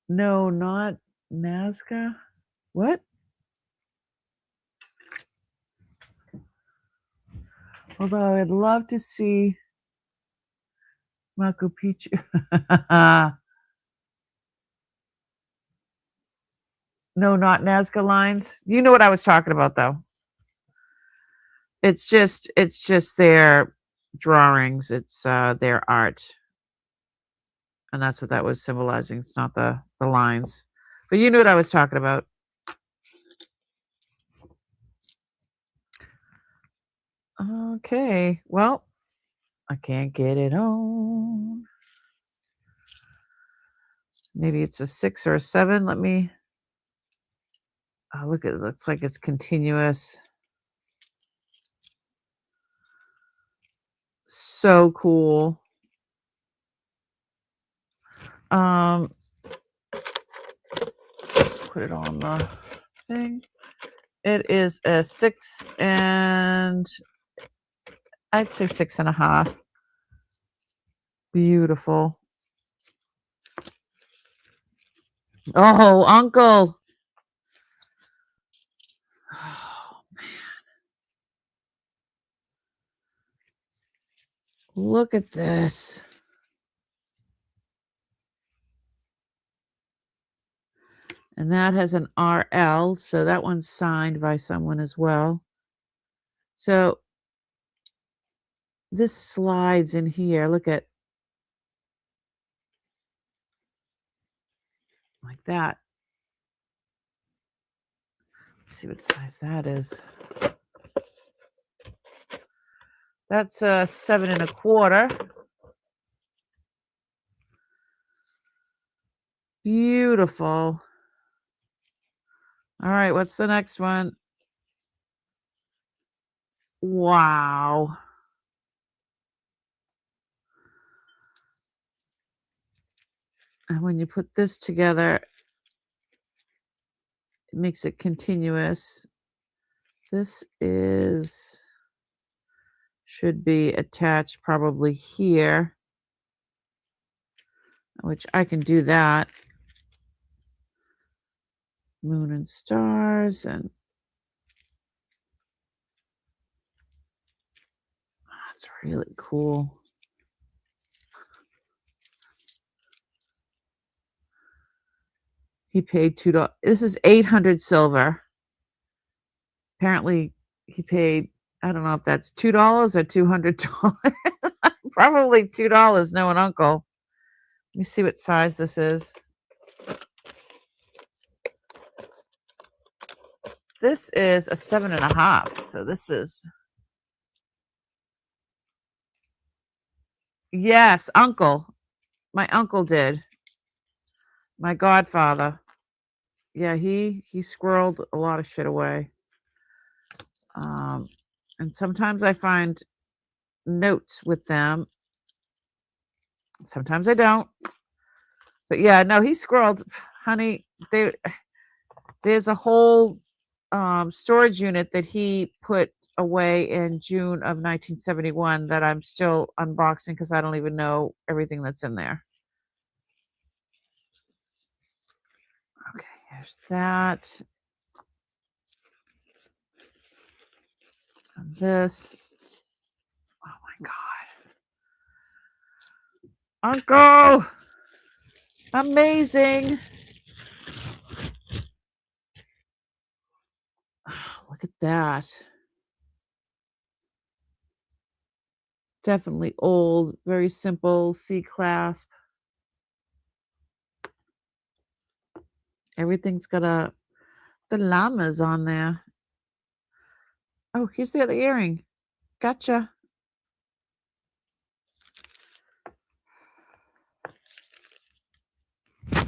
No, not Nazca. What? Although I'd love to see Machu Picchu. No, not Nazca lines. You know what I was talking about, though. It's just their drawings. It's their art, and that's what that was symbolizing. It's not the lines, but you knew what I was talking about. Okay, well, I can't get it on. Maybe it's a 6 or a 7. Let me. Oh, look, it looks like it's continuous. So cool. Put it on the thing. It is a 6, and I'd say 6.5. Beautiful. Oh, uncle. Oh, look at this. And that has an RL, so that one's signed by someone as well. So this slides in here. Look at like that. Let's see what size that is. That's a 7 1/4. Beautiful. All right, what's the next one? Wow. And when you put this together, it makes it continuous. This should be attached probably here, which I can do that. Moon and stars, and that's really cool. He paid $2. This is 800 silver. Apparently, he paid, I don't know if that's $2 or $200. Probably $2, knowing uncle. Let me see what size this is. This is a 7 1/2. So this is, yes, uncle. My uncle did. My godfather. Yeah, he squirreled a lot of shit away. And sometimes I find notes with them. Sometimes I don't. But yeah, no, he squirreled, honey. There's a whole storage unit that he put away in June of 1971 that I'm still unboxing because I don't even know everything that's in there. Okay, here's that. And this. Oh my God. Uncle! Amazing. Oh, look at that. Definitely old, very simple C clasp. Everything's got the llamas on there. Oh, here's the other earring. Gotcha. All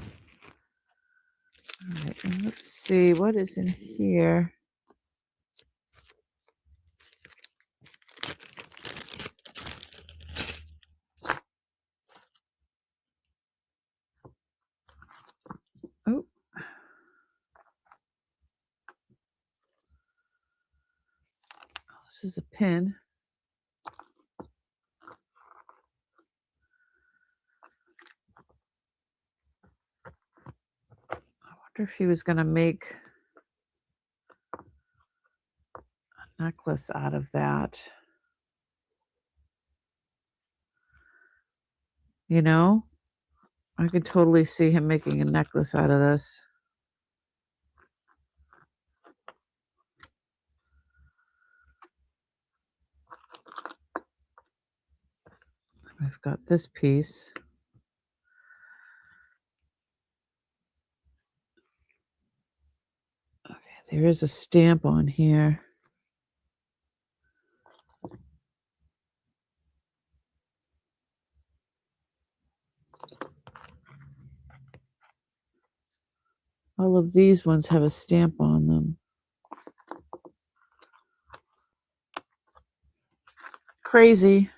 right, and let's see what is in here. Oh. This is a pin. I wonder if he was going to make a necklace out of that. You know, I could totally see him making a necklace out of this. I've got this piece. Okay, there is a stamp on here. All of these ones have a stamp on them. Crazy.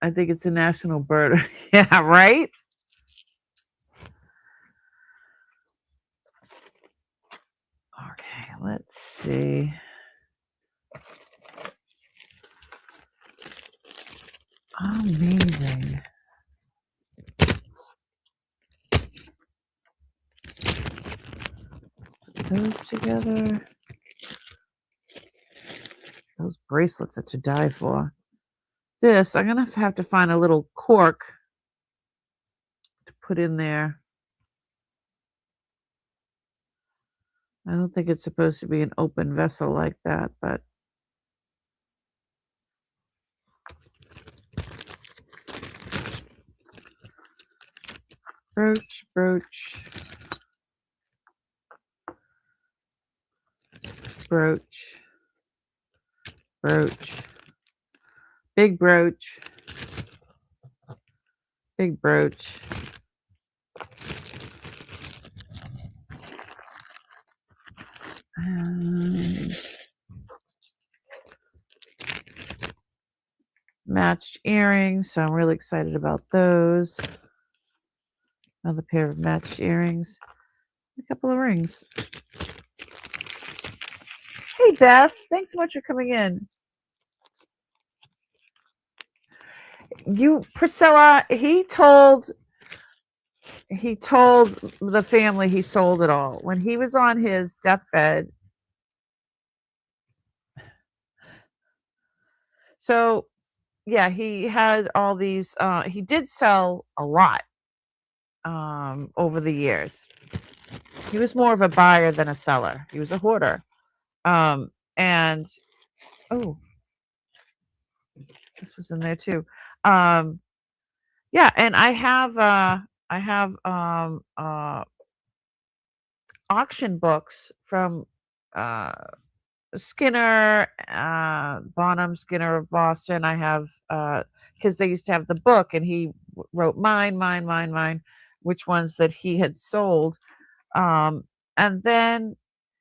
I think it's a national bird. Yeah, right? Okay, let's see. Amazing. Put those together. Those bracelets are to die for. This, I'm going to have to find a little cork to put in there. I don't think it's supposed to be an open vessel like that, but brooch, brooch, brooch, brooch, big brooch, big brooch. And matched earrings, so I'm really excited about those. Another pair of matched earrings, a couple of rings. Hey Beth, thanks so much for coming in. Priscilla, he told the family he sold it all when he was on his deathbed. So yeah, he had all these he did sell a lot over the years. He was more of a buyer than a seller. He was a hoarder. And oh, this was in there too. Yeah, and I have auction books from Skinner, Bonham Skinner of Boston. I have because they used to have the book, and he wrote mine, which ones that he had sold. And then,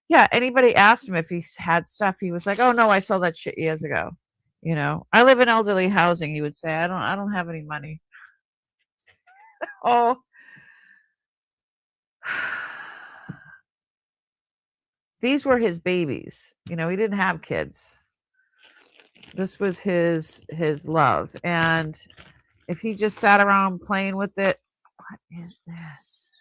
yeah, anybody asked him if he had stuff, he was like, "Oh no, I sold that shit years ago." You know, I live in elderly housing. He would say, I don't have any money." Oh. These were his babies. You know, he didn't have kids. This was his love. And if he just sat around playing with it, what is this?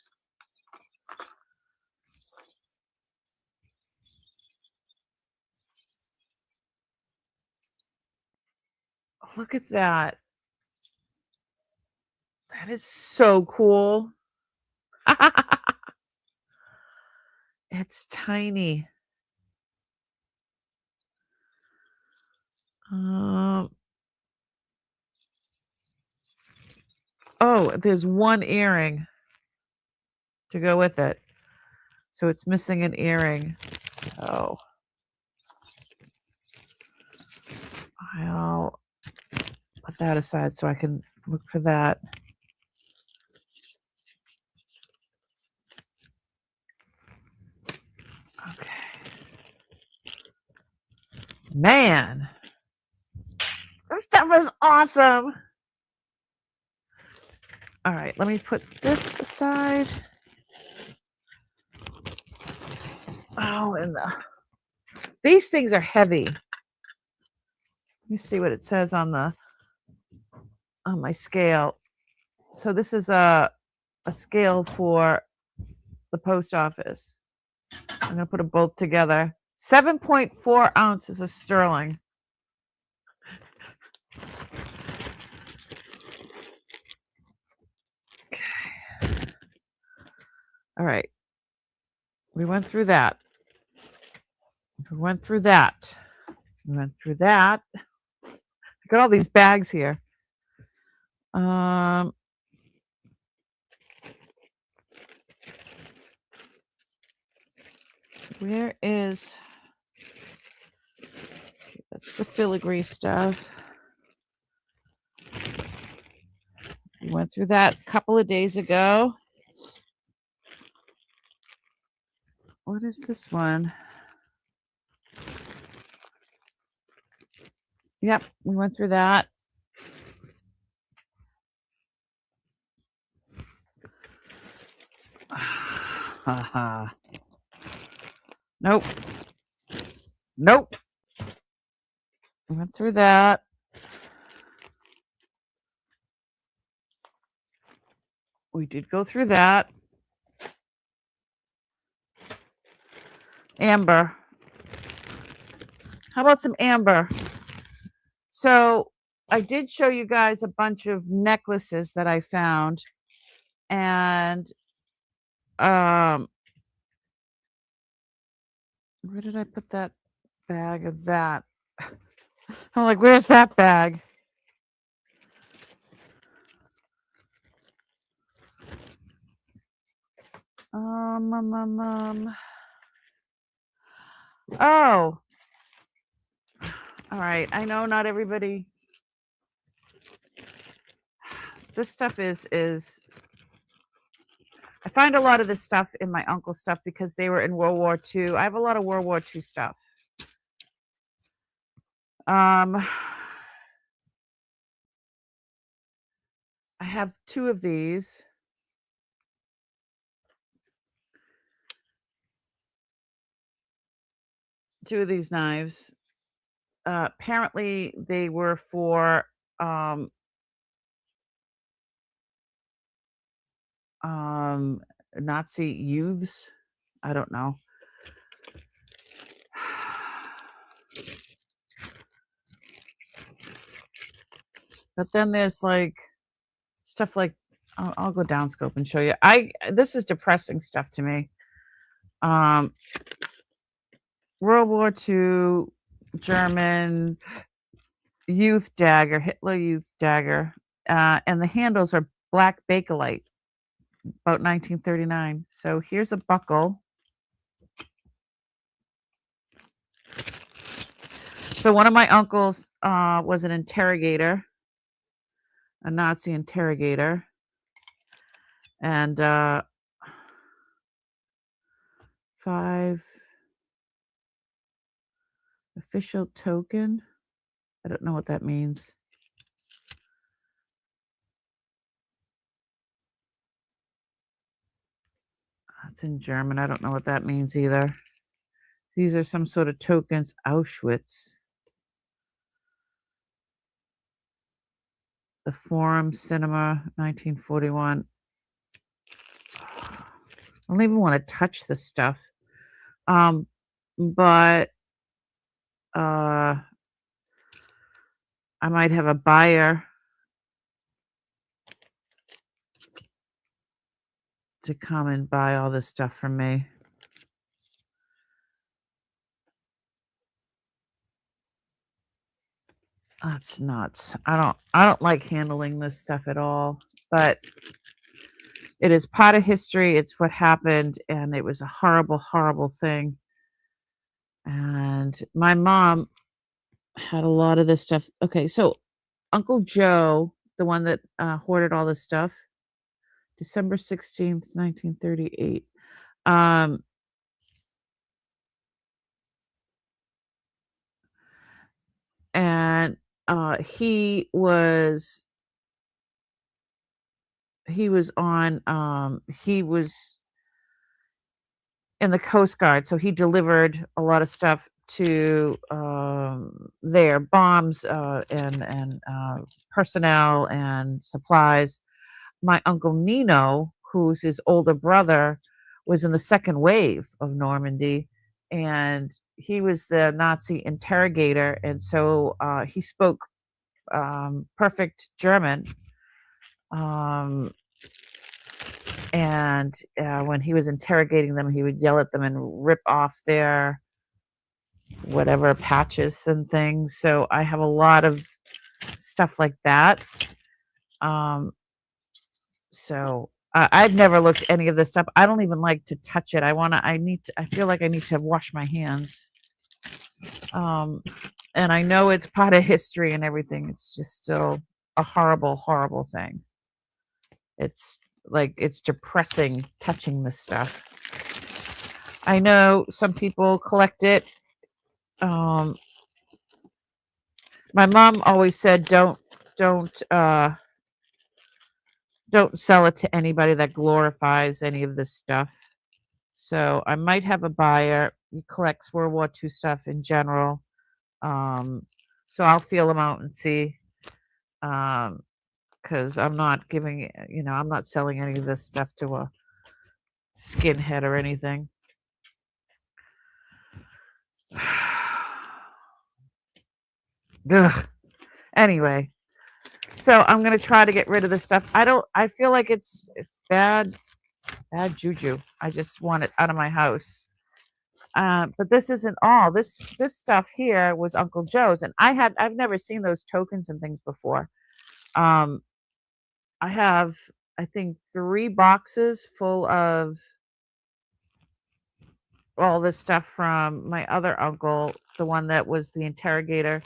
Look at that. That is so cool. It's tiny. Oh, there's one earring to go with it. So it's missing an earring. So I'll put that aside so I can look for that. Okay. Man, this stuff is awesome. All right, let me put this aside. Oh, and these things are heavy. Let me see what it says on my scale. So this is a scale for the post office. I'm gonna put them both together. 7.4 ounces of sterling. Okay. All right. We went through that. We went through that. We went through that. I got all these bags here. Where is... That's the filigree stuff. We went through that a couple of days ago. What is this one? Yep, we went through that. Nope. Nope. We went through that. we did go through that. Amber. How about some amber? So I did show you guys a bunch of necklaces that I found, and where did I put that bag of that? I'm like, where's that bag? Oh, all right. I know not everybody. This stuff is. I find a lot of this stuff in my uncle's stuff because they were in World War II. I have a lot of World War II stuff. I have 2 of these. Two of these knives. Apparently, they were for Nazi youths. I don't know. But then there's like stuff like I'll go down scope and show you. This is depressing stuff to me. World War II German youth dagger, Hitler youth dagger, and the handles are black bakelite, about 1939. So here's a buckle. So one of my uncles was an interrogator, a Nazi interrogator, and 5 official token. I don't know what that means. It's in German. I don't know what that means either. These are some sort of tokens. Auschwitz. The Forum Cinema, 1941. I don't even want to touch this stuff. But I might have a buyer to come and buy all this stuff from me. That's nuts. I don't like handling this stuff at all, but it is part of history. It's what happened, and it was a horrible, horrible thing. And my mom had a lot of this stuff. Okay, so Uncle Joe, the one that hoarded all this stuff, December 16th, 1938. And he was in the Coast Guard, so he delivered a lot of stuff to their bombs and personnel and supplies. My uncle Nino, who's his older brother, was in the second wave of Normandy, and he was the Nazi interrogator, and so he spoke perfect German. And when he was interrogating them, he would yell at them and rip off their whatever patches and things. So I have a lot of stuff like that. So I've never looked at any of this stuff. I don't even like to touch it. I feel like I need to wash my hands. And I know it's part of history and everything. It's just still a horrible, horrible thing. It's depressing touching this stuff. I know some people collect it. My mom always said, don't sell it to anybody that glorifies any of this stuff. So I might have a buyer. He collects World War II stuff in general. So I'll feel them out and see. Because because I'm not giving, I'm not selling any of this stuff to a skinhead or anything. Ugh. Anyway, so I'm gonna try to get rid of this stuff. I feel like it's bad juju. I just want it out of my house. But this isn't all. This stuff here was Uncle Joe's, and I've never seen those tokens and things before. I have, I think, 3 boxes full of all this stuff from my other uncle, the one that was the interrogator,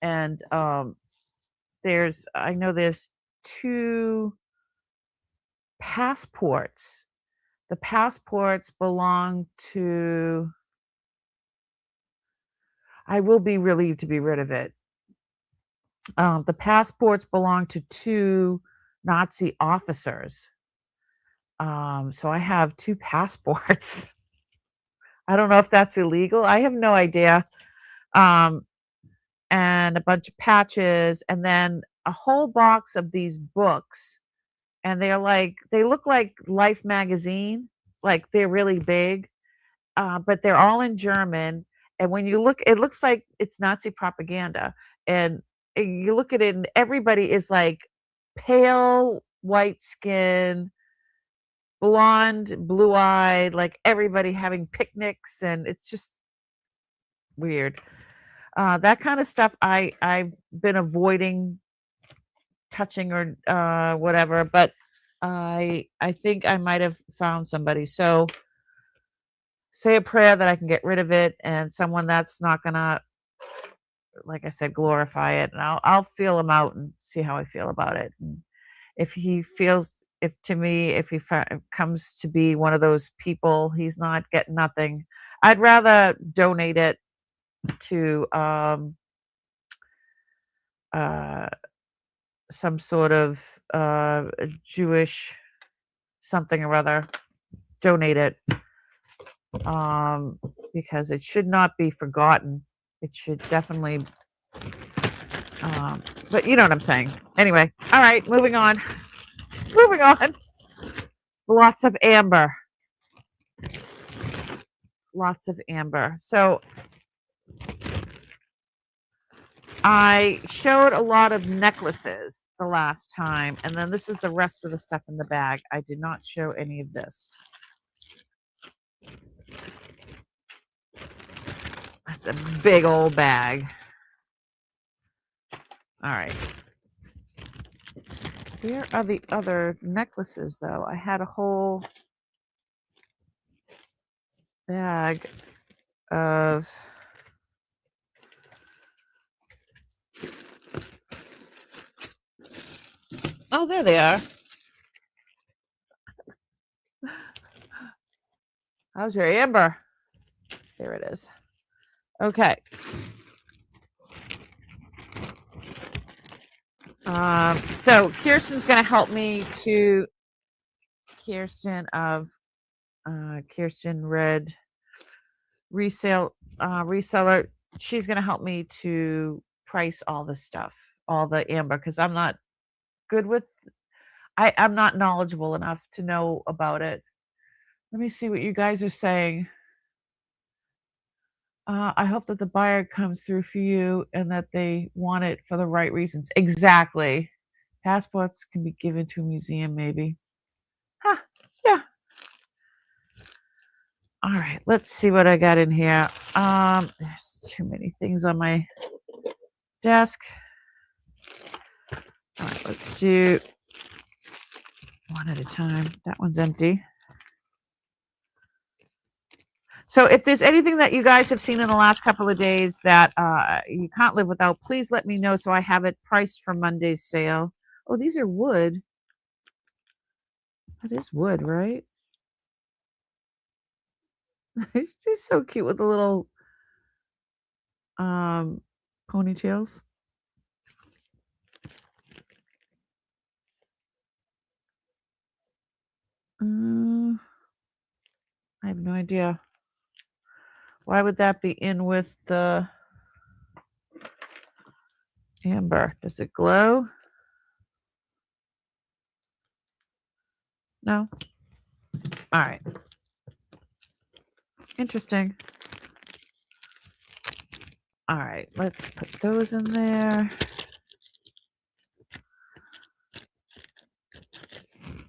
and I know there's 2 passports. The passports belong to. I will be relieved to be rid of it. The passports belong to 2 Nazi officers. So I have 2 passports. I don't know if that's illegal. I have no idea. And a bunch of patches, and then a whole box of these books. And they look like Life magazine, like they're really big, but they're all in German. And when you look, it looks like it's Nazi propaganda. And you look at it, and everybody is like pale, white skin, blonde, blue eyed, like everybody having picnics, and it's just weird. That kind of stuff I've been avoiding touching or whatever, but I think I might have found somebody. So say a prayer that I can get rid of it, and someone that's not gonna, like I said, glorify it. And I'll feel him out and see how I feel about it. And if he comes to be one of those people, he's not getting nothing. I'd rather donate it to some sort of Jewish something or other. Donate it, because it should not be forgotten. It should definitely, but you know what I'm saying. Anyway, all right, moving on. Lots of amber. So I showed a lot of necklaces the last time, and then this is the rest of the stuff in the bag. I did not show any of this. That's a big old bag. All right. Here are the other necklaces, though. I had a whole bag of. Oh, there they are. How's your amber? There it is. Okay. So Kirsten's going to help me to Kirsten Red reseller. She's going to help me to price all this stuff, all the amber, because I'm not good with. I'm not knowledgeable enough to know about it. Let me see what you guys are saying. I hope that the buyer comes through for you and that they want it for the right reasons. Exactly. Passports can be given to a museum, maybe. Huh. Yeah. All right. Let's see what I got in here. There's too many things on my desk. All right. Let's do one at a time. That one's empty. So if there's anything that you guys have seen in the last couple of days that you can't live without, please let me know so I have it priced for Monday's sale. Oh, these are wood. That is wood, right? She's so cute with the little ponytails. I have no idea. Why would that be in with the amber? Does it glow? No? All right. Interesting. All right, let's put those in there.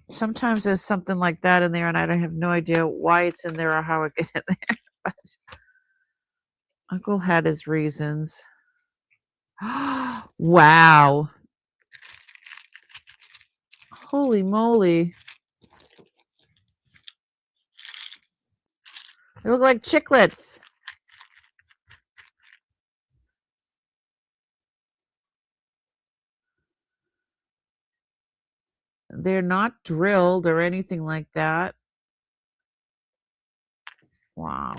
Sometimes there's something like that in there, and I have no idea why it's in there or how it gets in there. But Uncle had his reasons. Wow. Holy moly. They look like chiclets. They're not drilled or anything like that. Wow.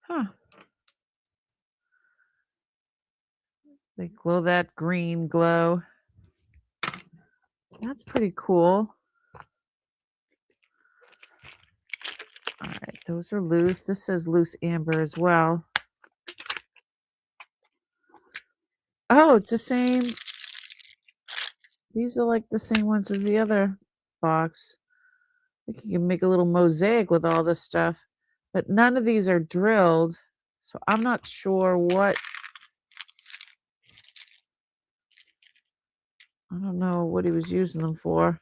Huh. They glow that green glow. That's pretty cool. All right, those are loose. This says loose amber as well. Oh, it's the same. These are like the same ones as the other box. I think you can make a little mosaic with all this stuff, but none of these are drilled, so I'm not sure what. I don't know what he was using them for.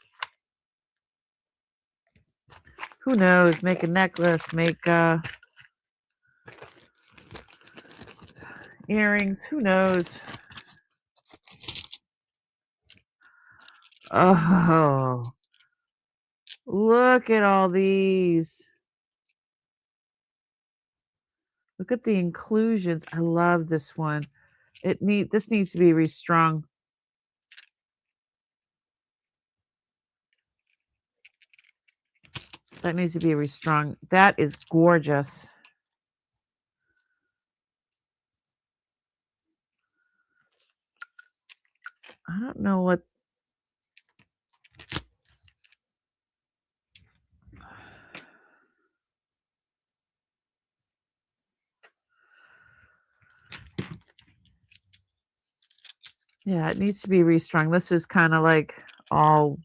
Who knows? Make a necklace, make earrings. Who knows? Oh, look at all these. Look at the inclusions. I love this one. This needs to be restrung. That needs to be restrung. That is gorgeous. I don't know what. Yeah, it needs to be restrung. This is kind of like all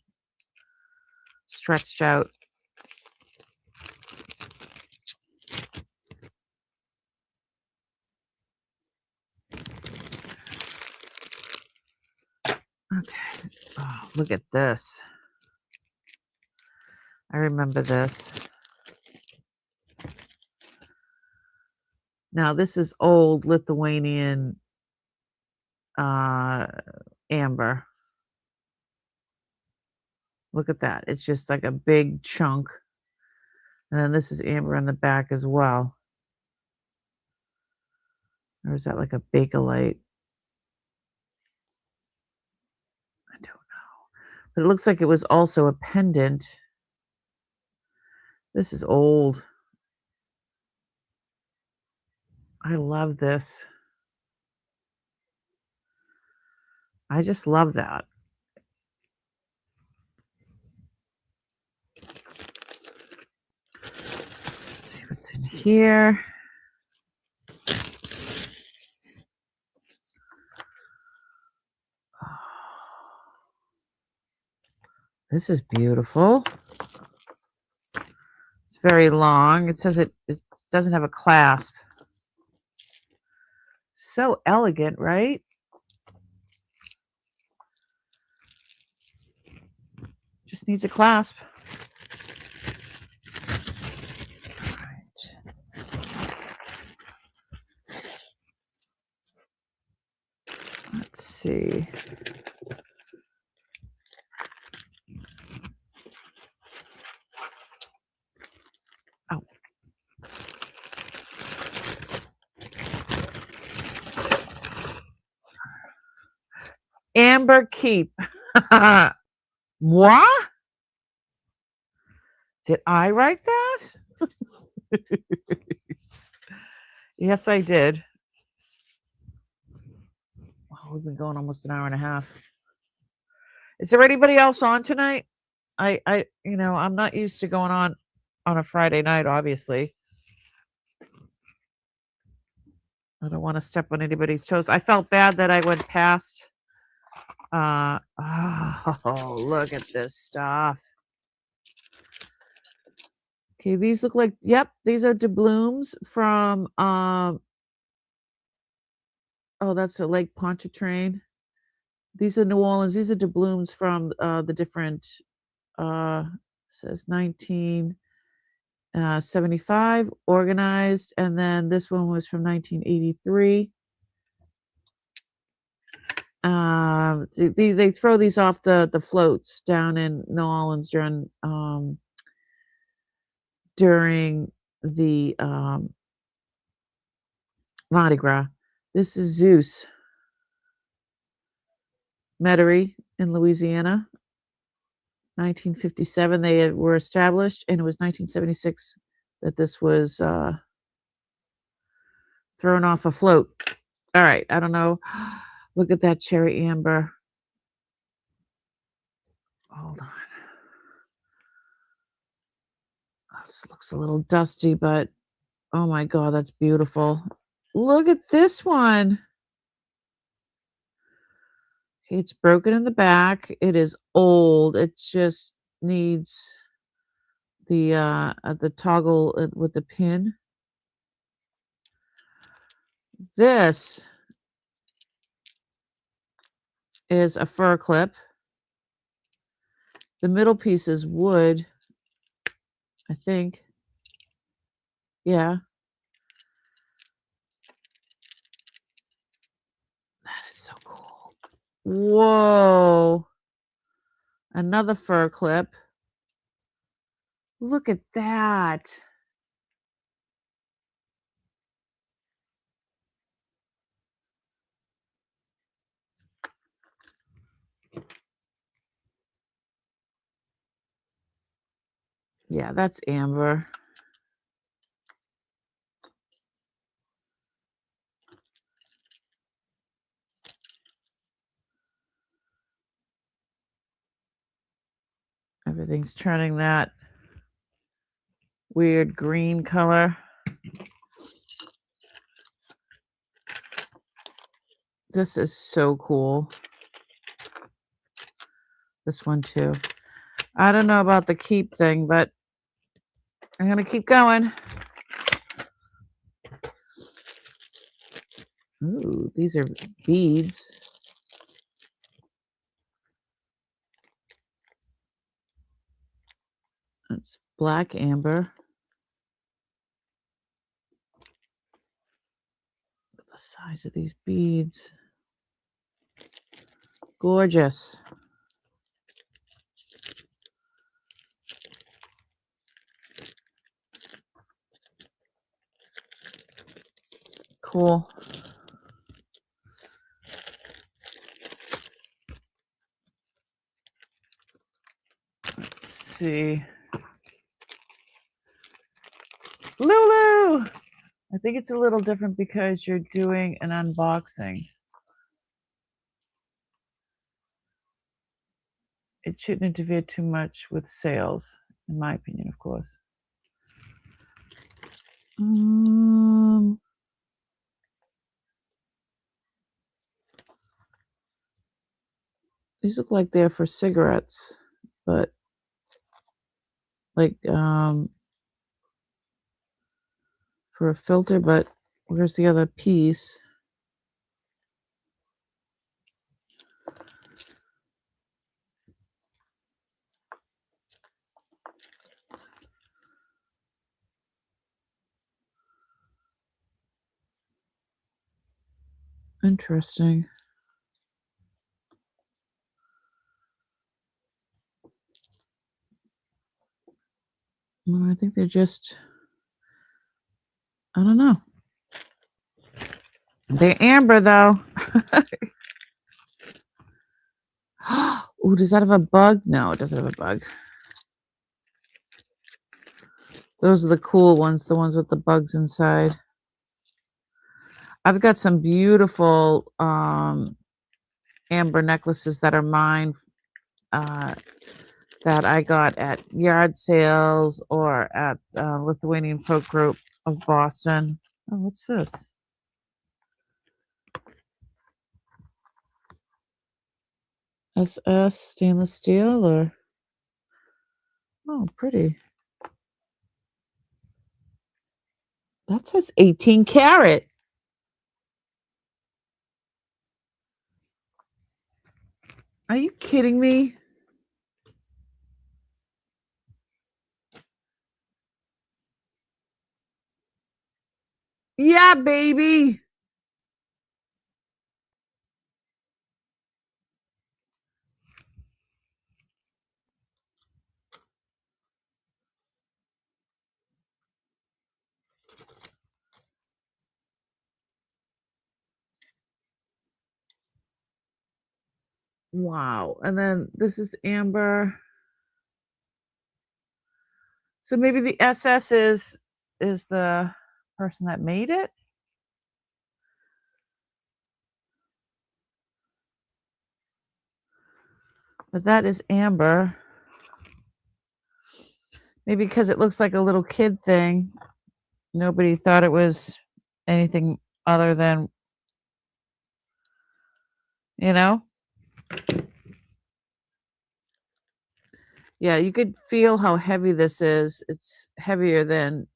stretched out. Okay. Oh, look at this. I remember this. Now, this is old Lithuanian amber. Look at that. It's just like a big chunk. And then this is amber on the back as well. Or is that like a Bakelite? I don't know. But it looks like it was also a pendant. This is old. I love this. I just love that. Let's see what's in here. This is beautiful. It's very long. It says it doesn't have a clasp. So elegant, right? Just needs a clasp. All right. Let's see. Oh. Amber Keep. What? Did I write that? Yes, I did. Wow, we've been going almost an hour and a half. Is there anybody else on tonight? I'm not used to going on a Friday night, obviously. I don't want to step on anybody's toes. I felt bad that I went past Oh, look at this stuff. Okay, these look like, yep, these are doubloons from, oh, that's a Lake Pontchartrain. These are New Orleans. These are doubloons from the different, says 1975, organized. And then this one was from 1983. They throw these off the floats down in New Orleans during the Mardi Gras. This is Zeus Metairie in Louisiana. 1957 they were established, and it was 1976 that this was thrown off a float. All right, I don't know. Look at that cherry amber. Hold on. This looks a little dusty, but oh my God, that's beautiful. Look at this one. Okay, it's broken in the back. It is old. It just needs the toggle with the pin. This is a fur clip. The middle piece is wood, I think. Yeah. That is so cool. Whoa. Another fur clip. Look at that. Yeah, that's amber. Everything's turning that weird green color. This is so cool. This one too. I don't know about the keep thing, but I'm going to keep going. Ooh, these are beads. It's black amber. Look at the size of these beads. Gorgeous. Cool. Let's see. Lulu! I think it's a little different because you're doing an unboxing. It shouldn't interfere too much with sales, in my opinion, of course. These look like they're for cigarettes, but like for a filter, but where's the other piece? Interesting. Well, I think they're just, I don't know. They're amber though. Ooh, does that have a bug? No, it doesn't have a bug. Those are the cool ones, the ones with the bugs inside. I've got some beautiful amber necklaces that are mine that I got at yard sales or at Lithuanian Folk Group of Boston. Oh, what's this? SS stainless steel or oh, pretty. That says 18 karat. Are you kidding me? Yeah, baby. Wow. And then this is amber. So maybe the SS is the person that made it. But that is amber. Maybe because it looks like a little kid thing. Nobody thought it was anything other than, you know? Yeah, you could feel how heavy this is. It's heavier than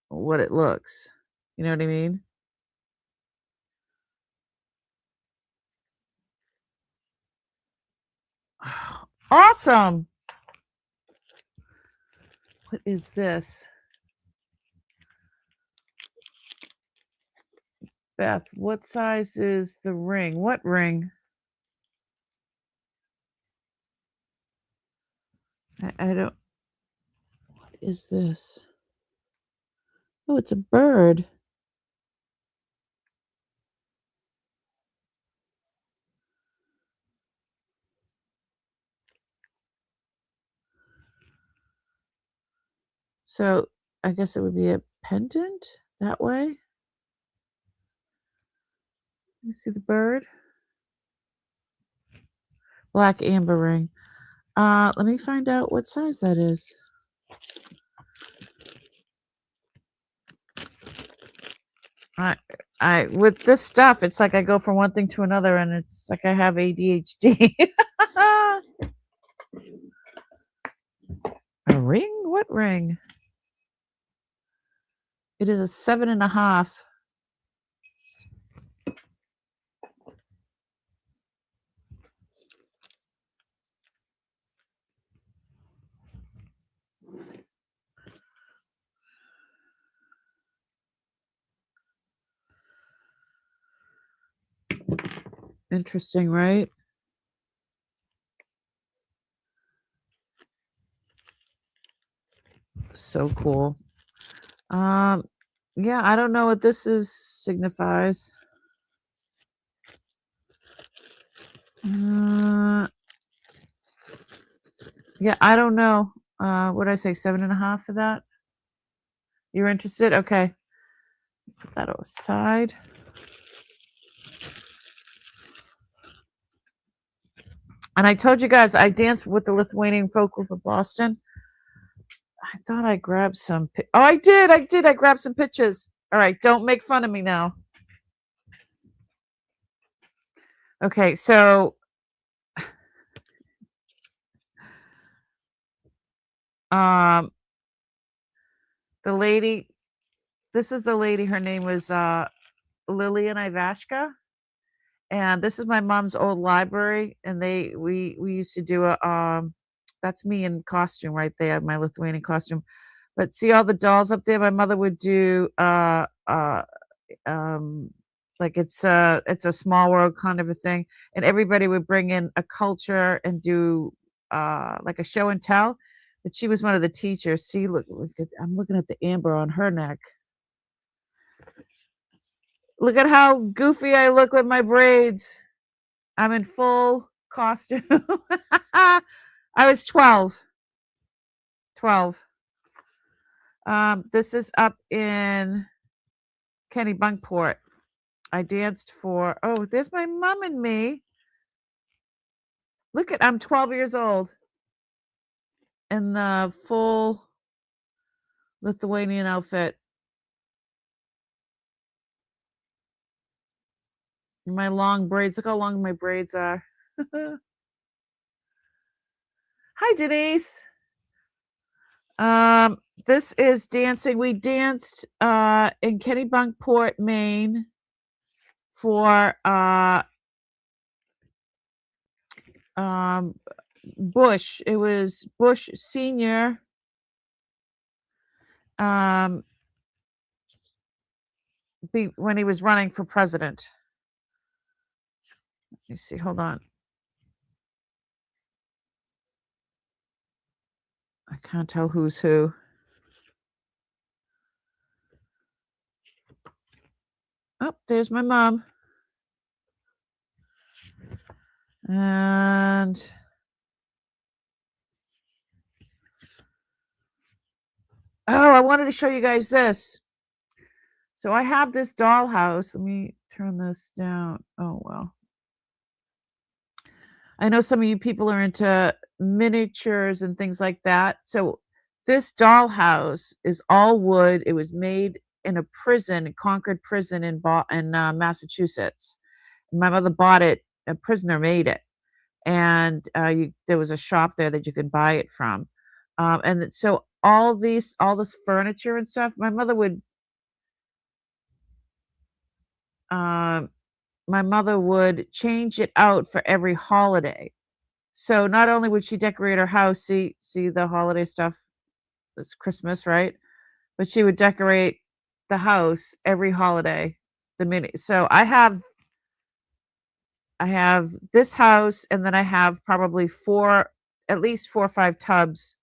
what it looks. You know what I mean? Awesome. What is this? Beth, what size is the ring? What ring? I don't. What is this? Oh, it's a bird. So I guess it would be a pendant that way. You see the bird? Black amber ring. Let me find out what size that is. I with this stuff, it's like I go from one thing to another, and it's like I have ADHD. A ring? What ring? It is a 7.5. Interesting, right? So cool. Yeah, I don't know what this is signifies. Yeah, I don't know. What did I say? 7.5 for that? You're interested? Okay. Put that aside. And I told you guys I danced with the Lithuanian folk group of Boston. I thought I grabbed some. Oh, I did. I grabbed some pictures. All right, don't make fun of me now. Okay, so um the lady, this is the lady, her name was Lillian Ivashka. And this is my mom's old library, and we used to do a that's me in costume right there, my Lithuanian costume. But see all the dolls up there? My mother would do um like it's a small world kind of a thing, and everybody would bring in a culture and do like a show and tell. But she was one of the teachers. See, look at, I'm looking at the amber on her neck. Look at how goofy I look with my braids. I'm in full costume. I was 12. 12. This is up in Kennebunkport. I danced for, oh, there's my mom and me. Look at, I'm 12 years old in the full Lithuanian outfit. My long braids. Look how long my braids are. Hi, Denise. This is dancing. We danced in Kennebunkport, Maine for Bush. It was Bush Senior. When he was running for president. Let me see. Hold on. I can't tell who's who. Oh, there's my mom. And oh, I wanted to show you guys this. So I have this dollhouse. Let me turn this down. Oh, well. I know some of you people are into miniatures and things like that. So this dollhouse is all wood. It was made in a prison, Concord prison in Massachusetts. My mother bought it. A prisoner made it, and there was a shop there that you could buy it from. So all this furniture and stuff, my mother would change it out for every holiday. So not only would she decorate her house, see the holiday stuff, it's Christmas, right? But she would decorate the house every holiday. So I have this house, and then I have probably at least 4 or 5 tubs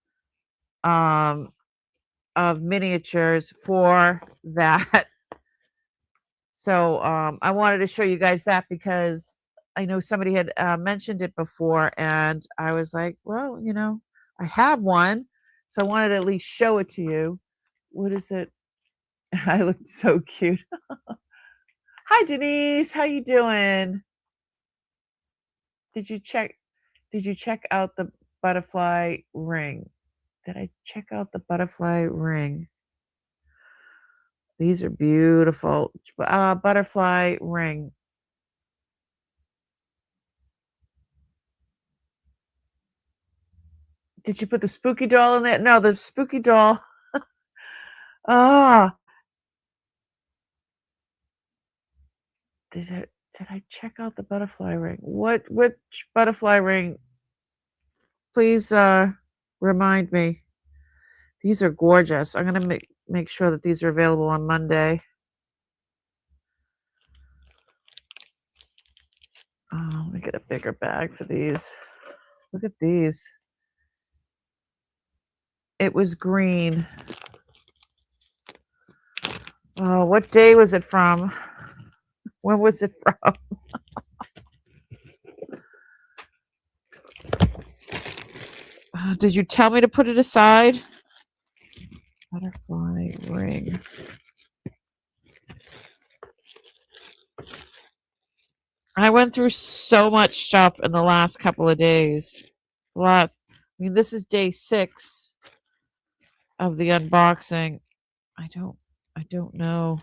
of miniatures for that. So I wanted to show you guys that because I know somebody had mentioned it before, and I was like, well, I have one, so I wanted to at least show it to you. What is it? I looked so cute. Hi, Denise. How you doing? Did you check out the butterfly ring? Did I check out the butterfly ring? These are beautiful. Butterfly ring. Did you put the spooky doll in there? No, the spooky doll. Ah. Did I check out the butterfly ring? Which butterfly ring? Please remind me. These are gorgeous. I'm gonna make sure that these are available on Monday. Oh, let me get a bigger bag for these. Look at these. It was green. Oh, what day was it from? When was it from? Did you tell me to put it aside? Butterfly ring. I went through so much stuff in the last couple of days. This is day 6 of the unboxing. I don't know.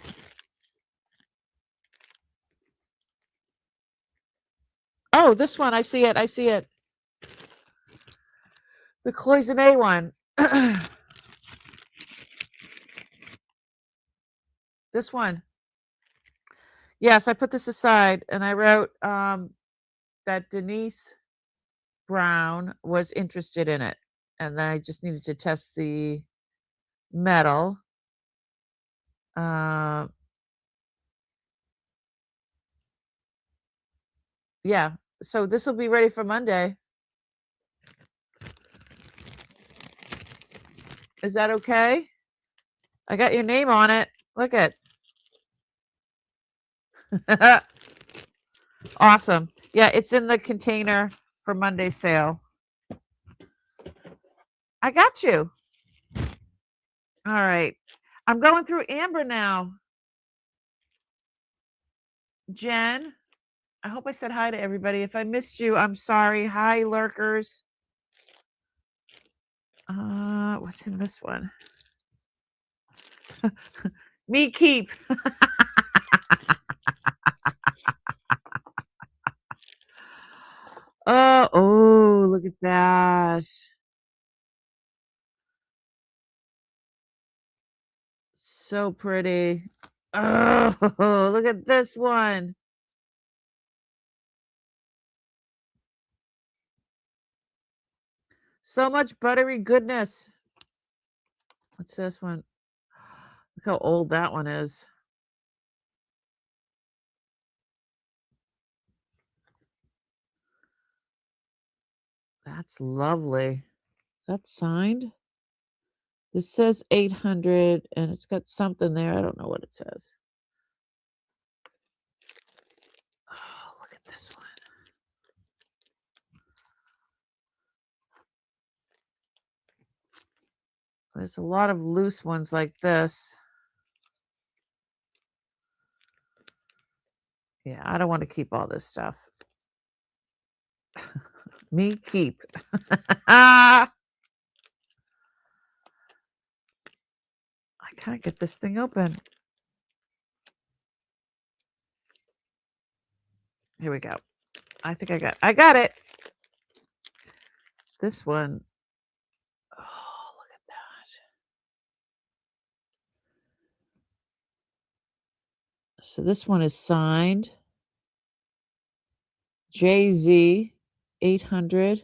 Oh, this one, I see it. The cloisonne one. This one. Yes, I put this aside, and I wrote that Denise Brown was interested in it, and then I just needed to test the metal. Yeah, so this will be ready for Monday. Is that okay? I got your name on it. Look at. Awesome. Yeah, it's in the container for Monday's sale. I got you. All right. I'm going through Amber now. Jen, I hope I said hi to everybody. If I missed you, I'm sorry. Hi, lurkers. What's in this one? Me keep. Oh, look at that. so pretty. Oh, look at this one. So much buttery goodness. What's this one? Look how old that one is. That's lovely. That's signed. This says 800 and it's got something there. I don't know what it says. Oh, look at this one. There's a lot of loose ones like this. Yeah, I don't want to keep all this stuff. Me keep. I can't get this thing open. Here we go. I think I got it. This one. Oh, look at that. So this one is signed JZ 800.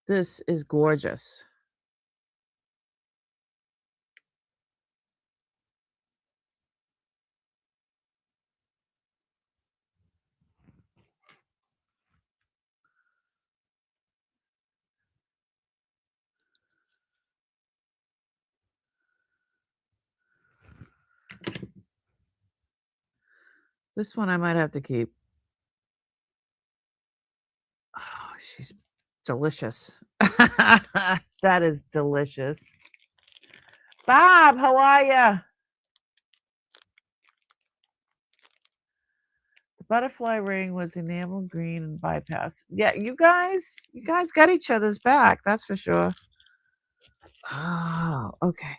This is gorgeous. This one I might have to keep. Oh, she's delicious. That is delicious. Bob, how are you? The butterfly ring was enamel green and bypass. Yeah, you guys got each other's back, that's for sure. Oh, okay.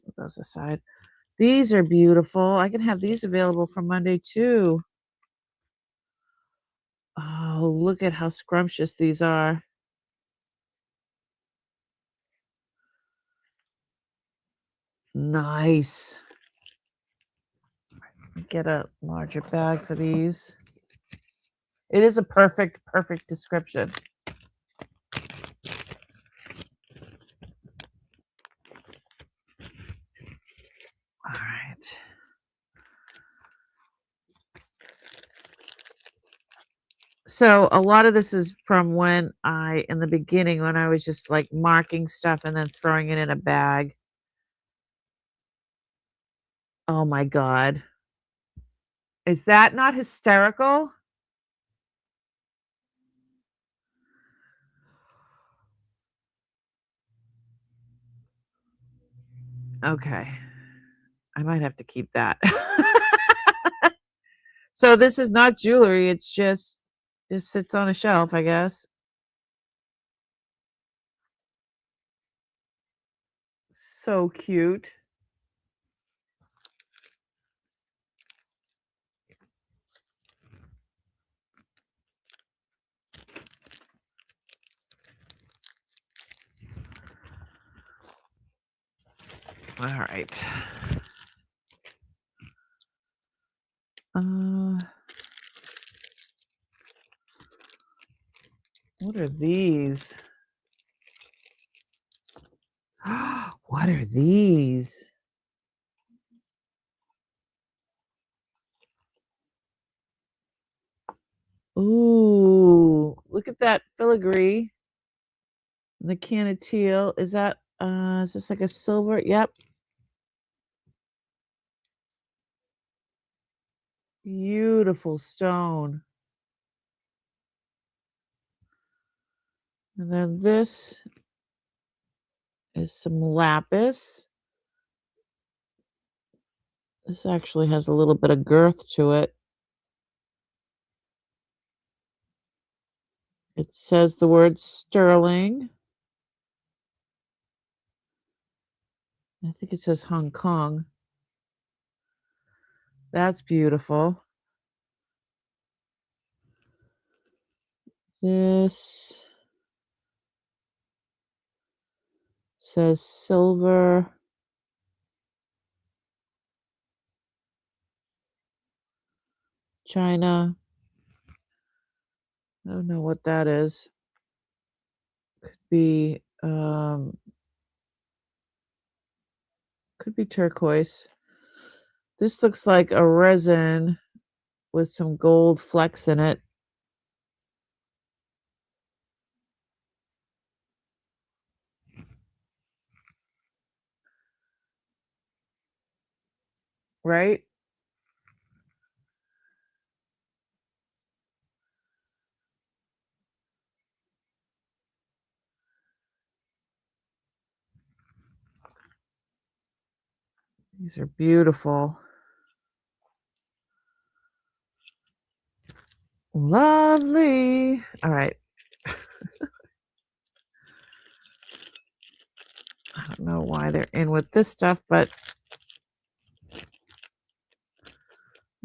Put those aside. These are beautiful. I can have these available for Monday too. Oh, look at how scrumptious these are. Nice. Get a larger bag for these. It is a perfect description. All right. So a lot of this is from when in the beginning, when I was just like marking stuff and then throwing it in a bag. Oh my God. Is that not hysterical? Okay. I might have to keep that. So this is not jewelry. It's just sits on a shelf, I guess. So cute. All right. What are these? What are these? Ooh, look at that filigree. And the can of teal. Is this like a silver? Yep. Beautiful stone. And then this is some lapis. This actually has a little bit of girth to it. It says the word sterling. I think it says Hong Kong. That's beautiful. This says silver. China. I don't know what that is. Be could be turquoise. This looks like a resin with some gold flecks in it. Right? These are beautiful. Lovely. All right. I don't know why they're in with this stuff, but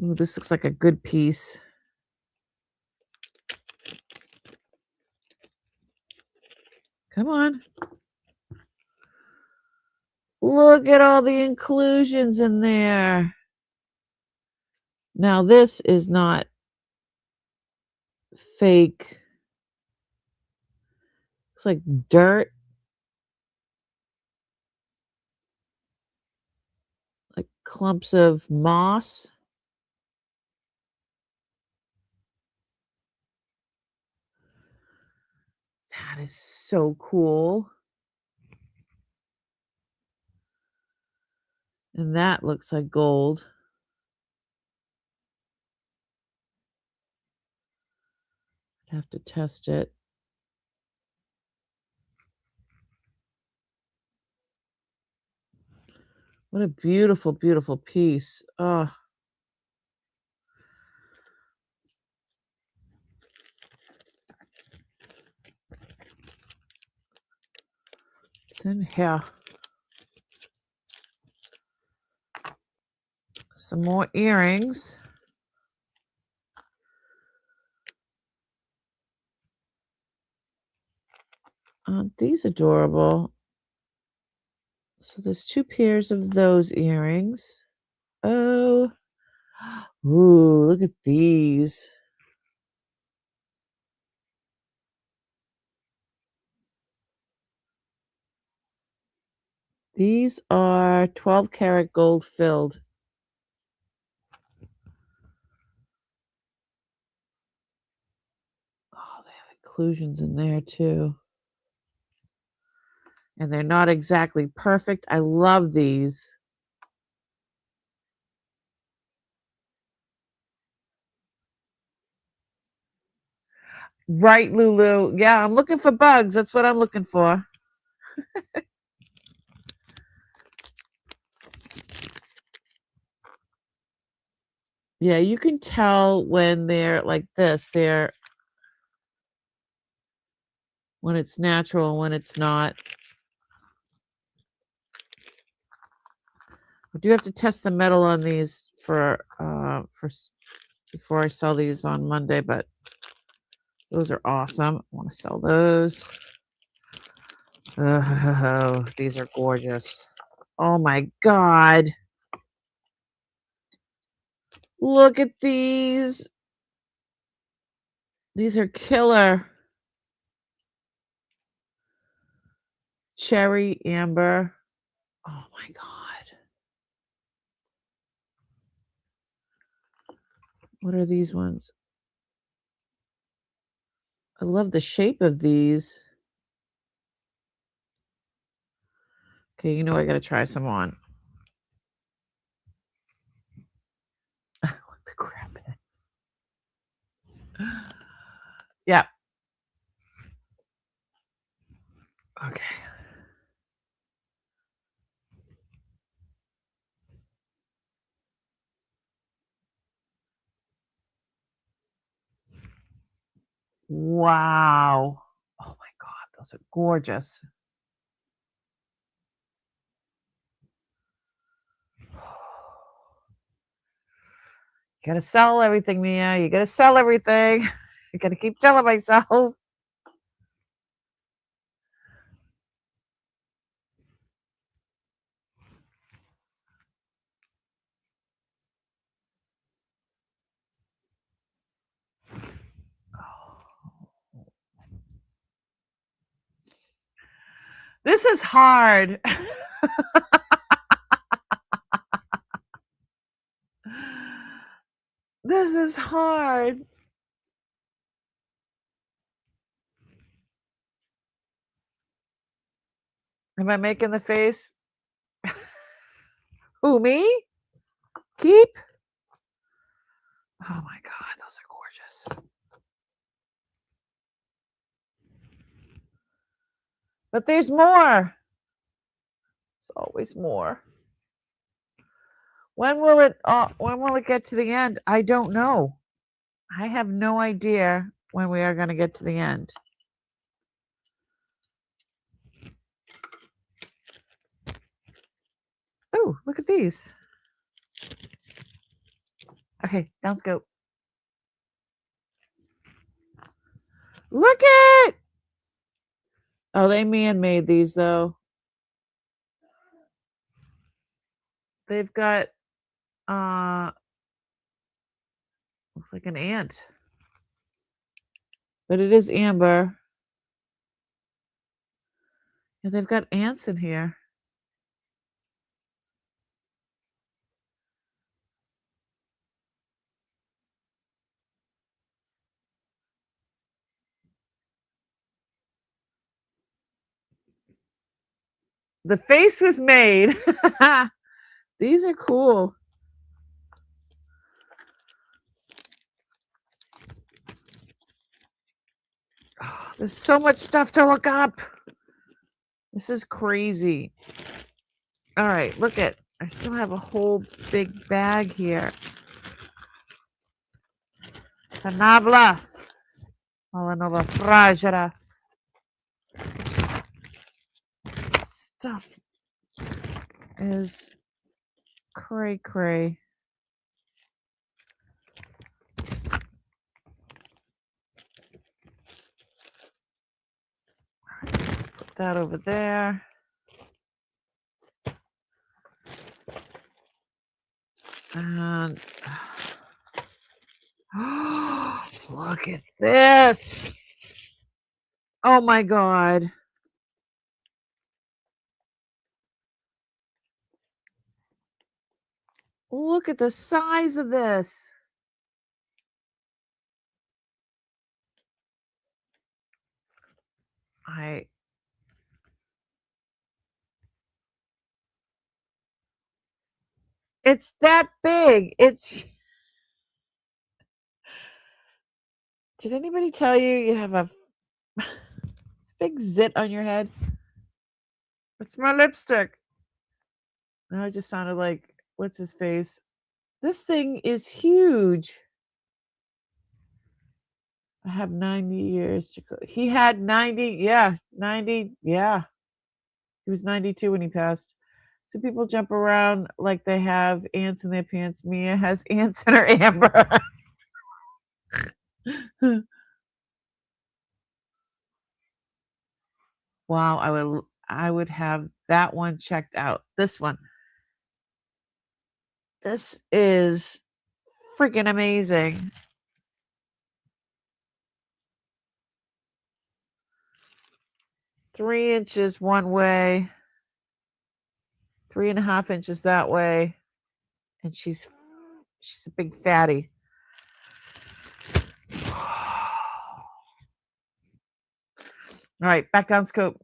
ooh, this looks like a good piece. Come on. Look at all the inclusions in there. Now, this is not fake. It's like dirt, like clumps of moss. That is so cool. And that looks like gold. I'd have to test it. What a beautiful, beautiful piece. Oh, it's in here. Some more earrings. Aren't these adorable? So there's 2 pairs of those earrings. Oh, ooh, look at these. These are 12 karat gold filled. Oh, they have inclusions in there too. And they're not exactly perfect. I love these. Right, Lulu. Yeah, I'm looking for bugs. That's what I'm looking for. Yeah, you can tell when they're like this. They're when it's natural and when it's not. I do have to test the metal on these before I sell these on Monday, but those are awesome. I want to sell those. Oh, these are gorgeous. Oh my God. Look at these. These are killer. Cherry amber. Oh my God. What are these ones? I love the shape of these. Okay, you know I gotta try some on. What the crap? Yeah. Okay. Wow. Oh my God, those are gorgeous. You gotta sell everything, Mia. You gotta sell everything. I gotta keep telling myself. This is hard. This is hard. Am I making the face? Who, me? Keep? Oh my God, those are gorgeous. But there's more. There's always more. When will it get to the end? I don't know. I have no idea when we are going to get to the end. Oh, look at these. Okay, down scope. Look at. Oh, they man-made these though. They've got looks like an ant. But it is amber. Yeah, they've got ants in here. The face was made. These are cool. Oh, there's so much stuff to look up. This is crazy. All right, look at. I still have a whole big bag here. Canabla. Alla nova fragera. Stuff is cray cray. Let's put that over there. And look at this. Oh my God. Look at the size of this. It's that big. Did anybody tell you you have a big zit on your head? It's my lipstick. Now it just sounded like, what's his face? This thing is huge. I have 90 years to go. He had 90, yeah, 90, yeah. He was 92 when he passed. So people jump around like they have ants in their pants. Mia has ants in her amber. Wow, I would have that one checked out. This one. This is freaking amazing. Three inches one way, 3.5 inches that way, and she's a big fatty. All right, back down scope.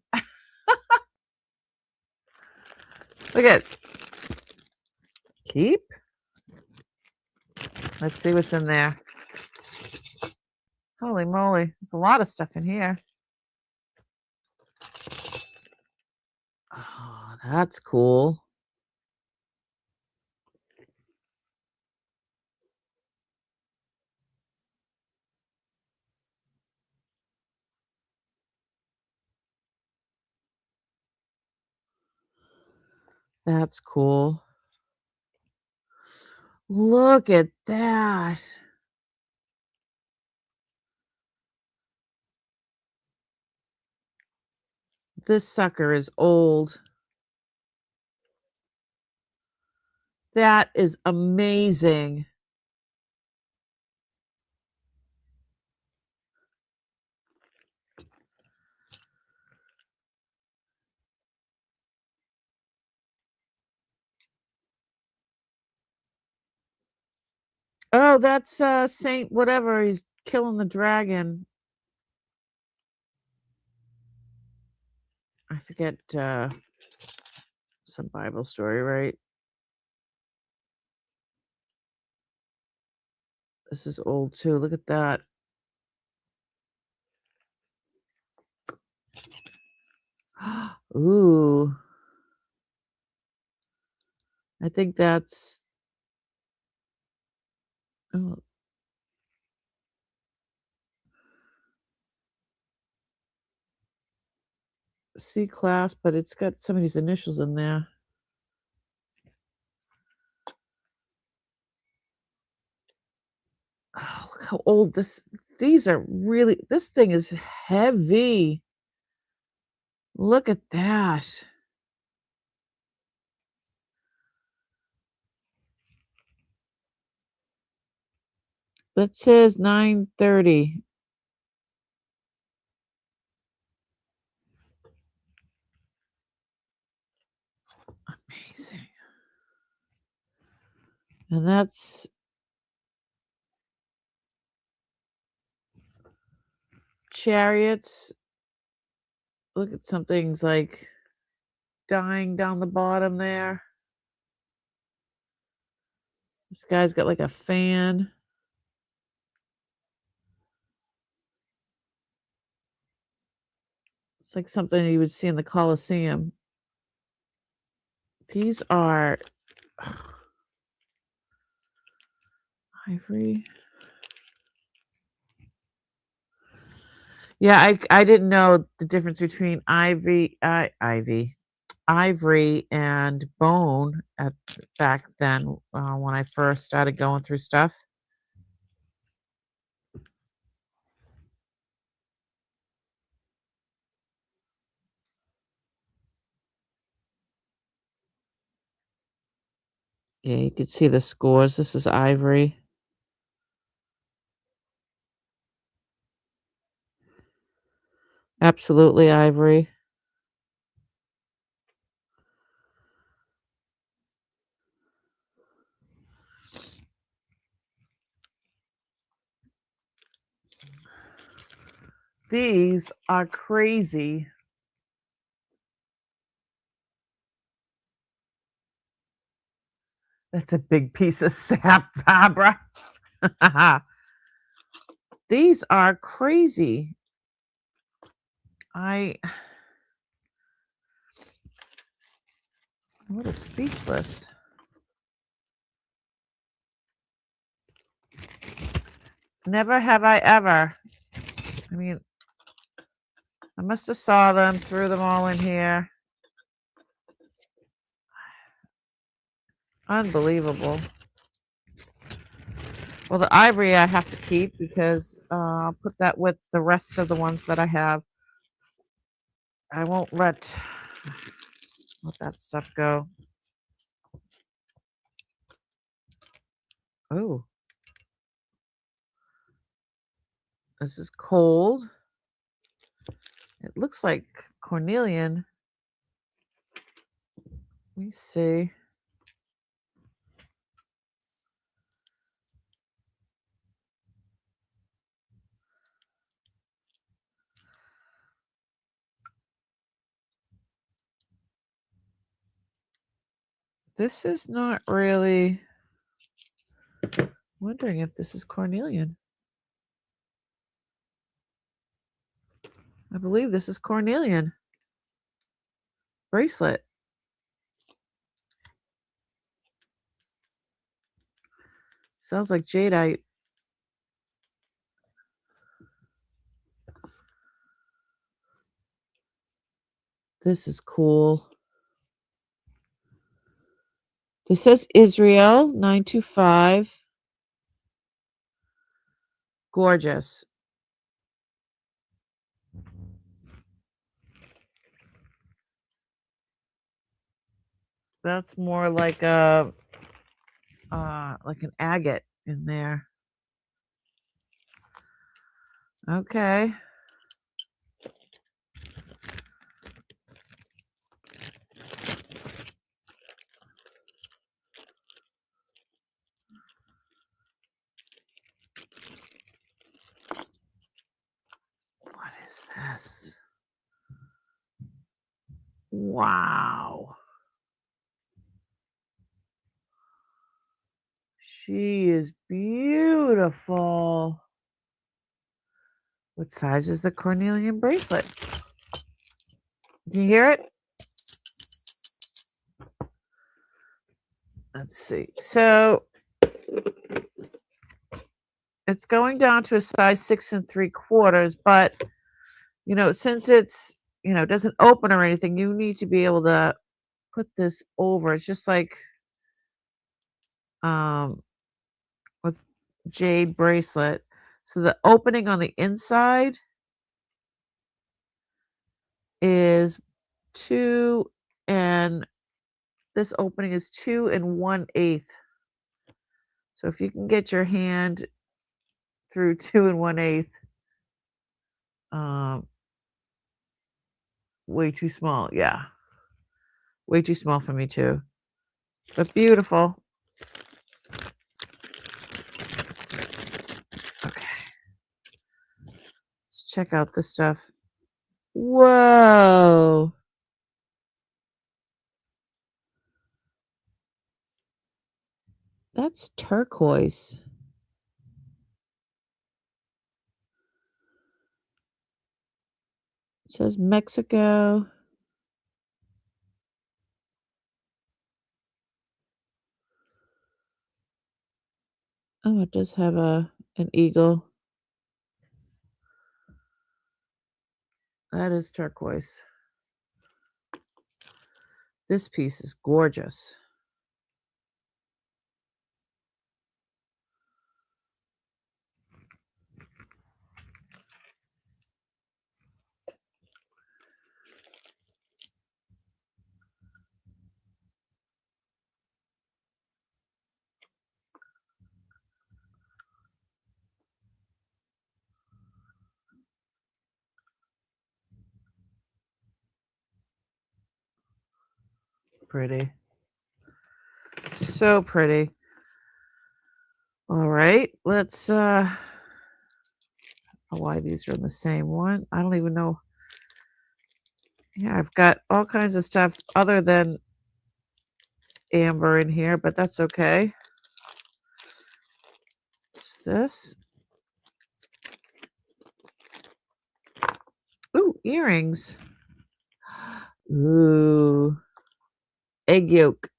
Look at keep. Let's see what's in there. Holy moly, there's a lot of stuff in here. Oh, that's cool. That's cool. Look at that. This sucker is old. That is amazing. Oh, that's Saint whatever. He's killing the dragon. I forget some Bible story, right? This is old too. Look at that. Ooh. I think that's oh, C class, but it's got somebody's initials in there. Oh, look how old these are really this thing is heavy. Look at that. That says 930. Amazing. And that's chariots. Look at something's like dying down the bottom there. This guy's got like a fan. It's like something you would see in the Colosseum. These are ivory. Yeah, I didn't know the difference between ivory and bone at back then when I first started going through stuff. Yeah, you could see the scores. This is ivory. Absolutely ivory. These are crazy. That's a big piece of sap, Barbara. These are crazy. What a speechless. Never have I ever. I mean, I must have saw them, threw them all in here. Unbelievable. Well, the ivory I have to keep because I'll put that with the rest of the ones that I have. I won't let that stuff go. Oh, this is cold. It looks like cornelian. Let me see. This is not really. Wondering if this is cornelian. I believe this is cornelian bracelet. Sounds like jadeite. This is cool. This says Israel 925. Gorgeous. That's more like a like an agate in there. Okay. this? Wow. She is beautiful. What size is the cornelian bracelet? Can you hear it? Let's see. So it's going down to a size 6 3/4, but since it's doesn't open or anything, you need to be able to put this over. It's just like with jade bracelet. So the opening on the inside is 2, and this opening is 2 1/8. So if you can get your hand through 2 1/8, way too small. Yeah, way too small for me too, but beautiful. Okay, let's check out this stuff. Whoa. That's turquoise. It says Mexico. Oh, it does have an eagle. That is turquoise. This piece is gorgeous. Pretty. So pretty. All right, let's why these are in the same one. I don't even know. Yeah, I've got all kinds of stuff other than amber in here, but that's okay. What's this? Ooh, earrings. Ooh. Egg yolk.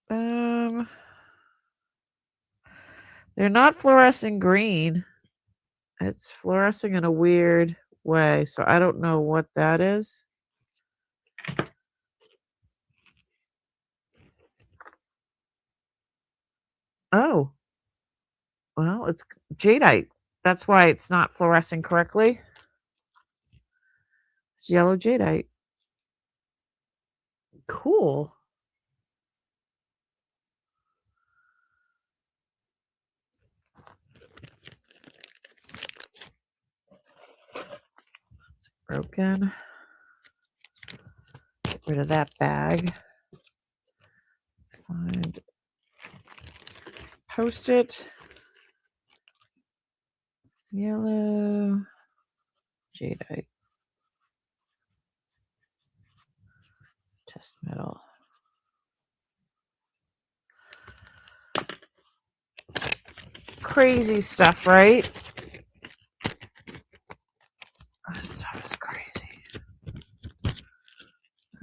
They're not fluorescent green. It's fluorescing in a weird way, so I don't know what that is. Oh. Well, it's jadeite. That's why it's not fluorescing correctly. It's yellow jadeite. Cool. It's broken. Get rid of that bag. Find Post-it. Yellow jadeite. Test metal. Crazy stuff, right? This stuff is crazy. All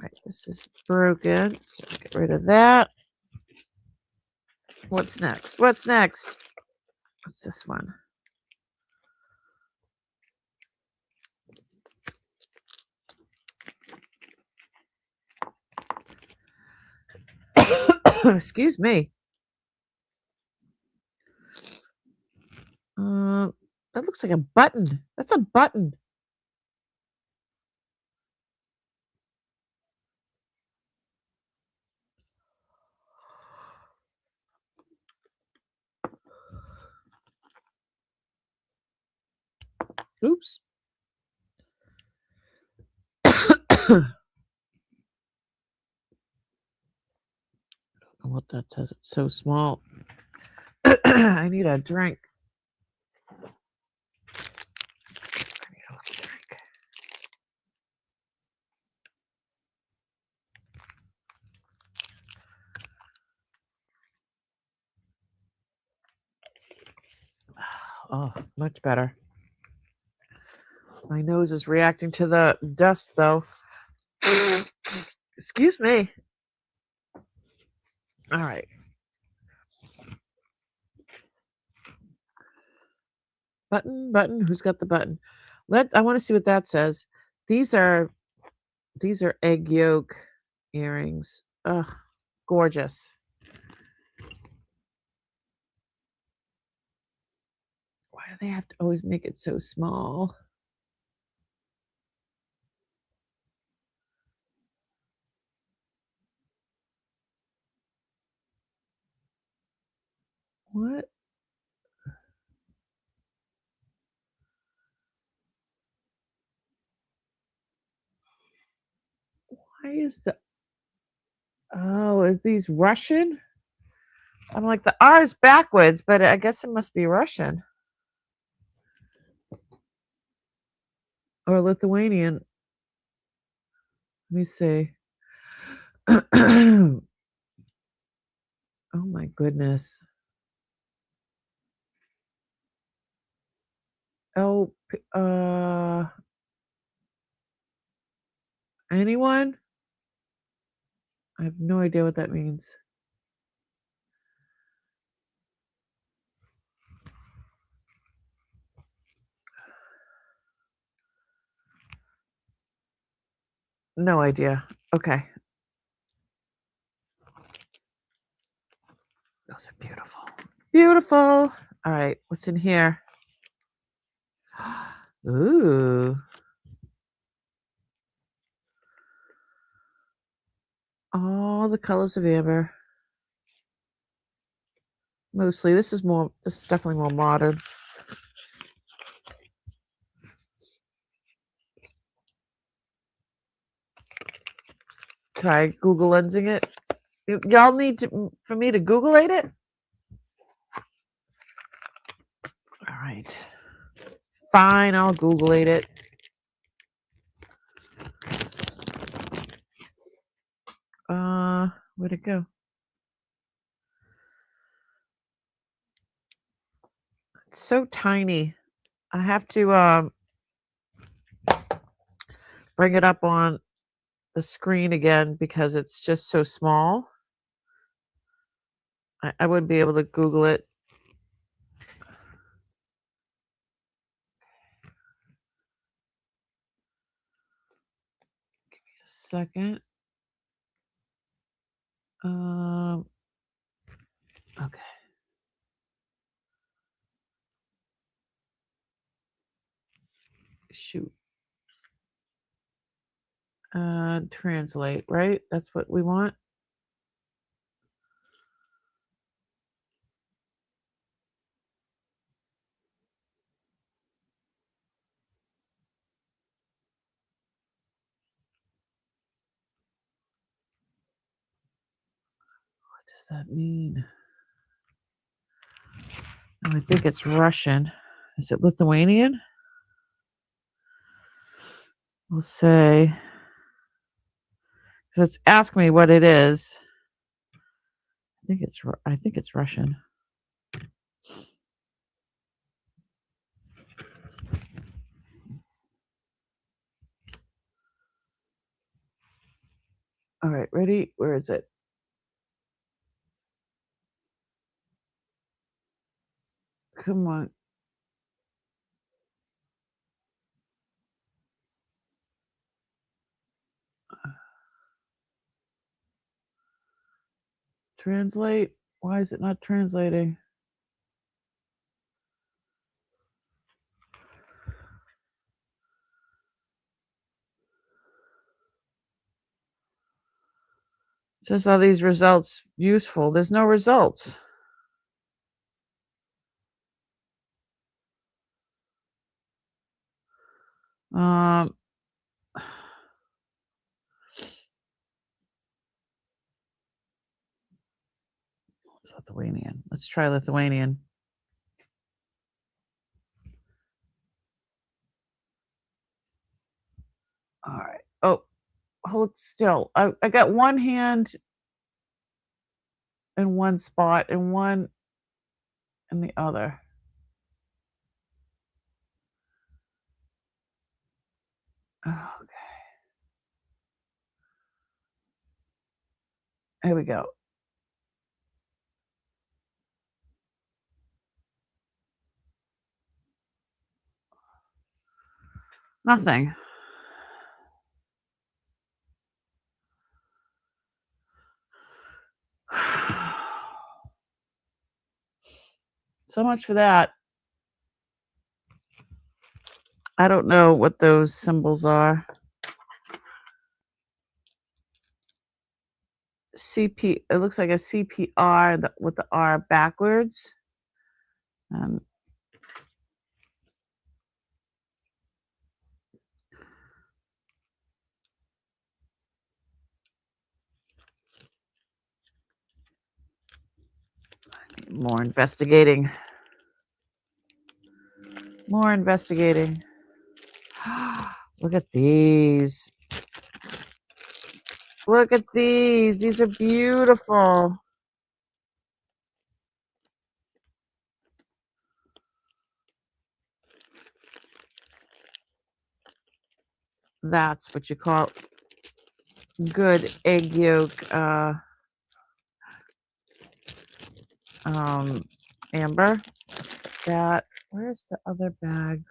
right, this is broken, so get rid of that. What's next? What's next? What's this one? Excuse me. That looks like a button. That's a button. Oops. What that says, it's so small. I need a drink. I need a little drink. Oh, much better. My nose is reacting to the dust, though. Excuse me. All right. Button. Who's got the button? I want to see what that says. These are egg yolk earrings. Ugh, gorgeous. Why do they have to always make it so small? What? Why is the... Oh, is these Russian? I'm like, the R is backwards, but I guess it must be Russian. Or Lithuanian. Let me see. Oh my goodness. Oh, anyone? I have no idea what that means. No idea. Okay. Those are beautiful. Beautiful. All right. What's in here? Ooh. All the colors of amber. Mostly. This is definitely more modern. Try Google lensing it. Y'all need for me to Google-ate it? All right. Fine, I'll Google-ate it. Where'd it go? It's so tiny. I have to bring it up on the screen again because it's just so small. I wouldn't be able to Google it. Give me a second. Okay. Shoot. Translate, right? That's what we want. What does that mean? Oh, I think it's Russian. Is it Lithuanian? We'll say, because it's ask me what it is. I think it's Russian. All right, ready? Where is it? Come on. Translate. Why is it not translating? It says, are these results useful? There's no results. Um, Lithuanian. Let's try Lithuanian. All right. Oh, hold still. I got one hand in one spot and one in the other. Okay. Here we go. Nothing. So much for that. I don't know what those symbols are. CP, it looks like a CPR with the R backwards. More investigating. More investigating. Look at these. Look at these. These are beautiful. That's what you call good egg yolk. Amber. That. Where's the other bag?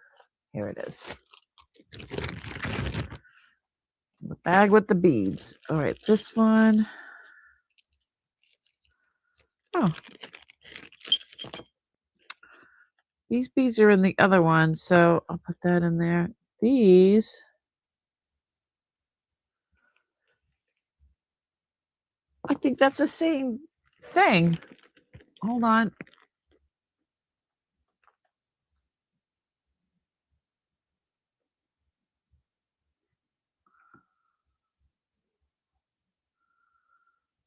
Here it is. The bag with the beads. All right, this one. Oh. These beads are in the other one, so I'll put that in there. These. I think that's the same thing. Hold on.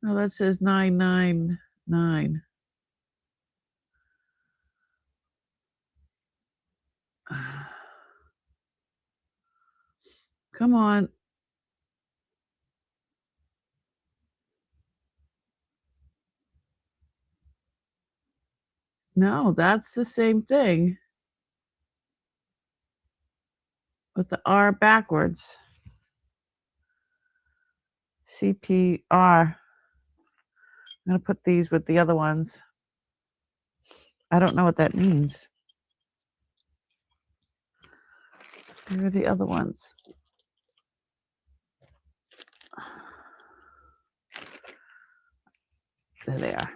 No, that says 999. Come on. No, that's the same thing. With the R backwards. CPR. I'm going to put these with the other ones. I don't know what that means. Here are the other ones. There they are.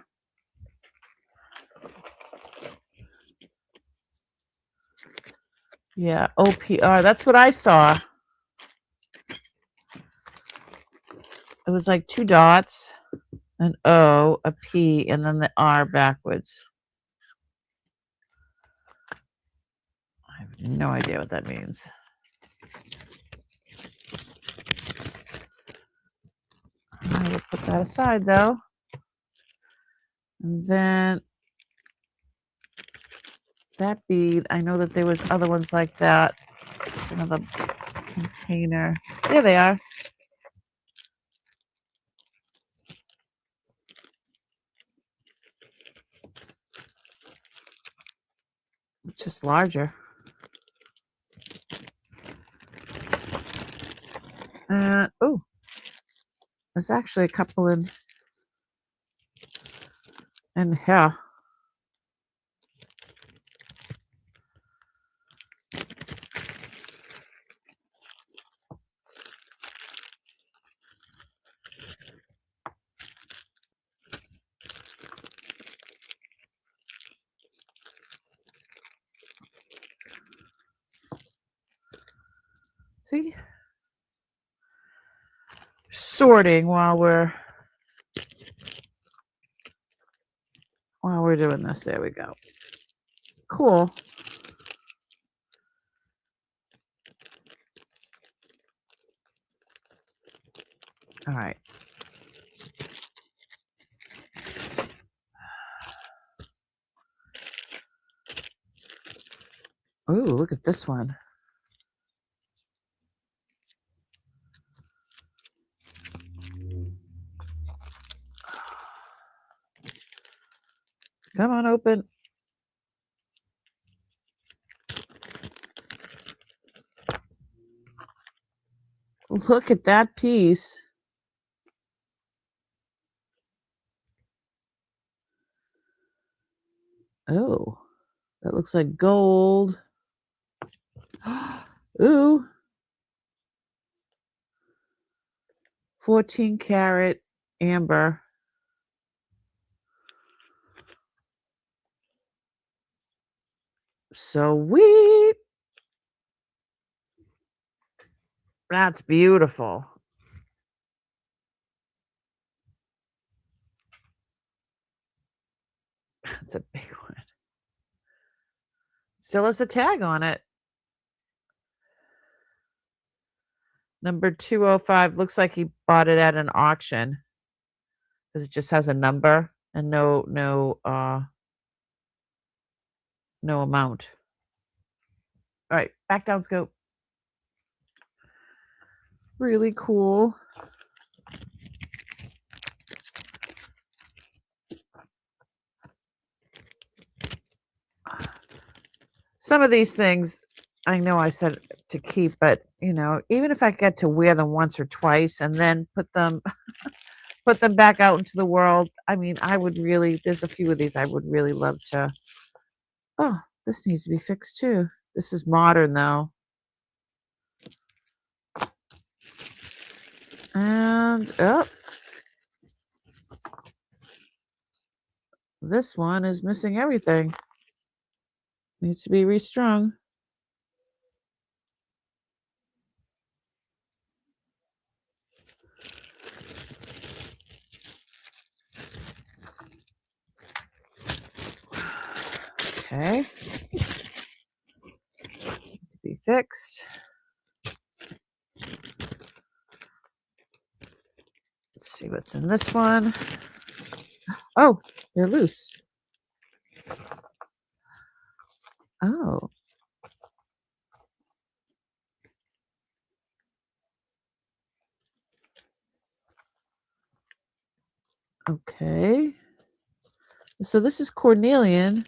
Yeah, OPR. That's what I saw. It was like 2 dots, an O, a P, and then the R backwards. I have no idea what that means. I will put that aside though. And then that bead, I know that there was other ones like that. Another container. There they are. It's just larger. Oh, there's actually a couple in here. See? Sorting while we're doing this. There we go. Cool. All right. Oh, look at this one. Come on, open. Look at that piece. Oh, that looks like gold. Ooh. 14 karat amber. Sweet. That's beautiful. That's a big one. Still has a tag on it. Number 205. Looks like he bought it at an auction because it just has a number and no amount. All right, back down, Scope. Really cool. Some of these things, I know I said to keep, but you know, even if I get to wear them once or twice and then put them back out into the world, I mean, I would really, there's a few of these I would really love to. Oh, this needs to be fixed too. This is modern though. And oh, this one is missing everything. Needs to be restrung. Okay. Be fixed. Let's see what's in this one. Oh, they're loose. Oh. Okay. So this is cornelian.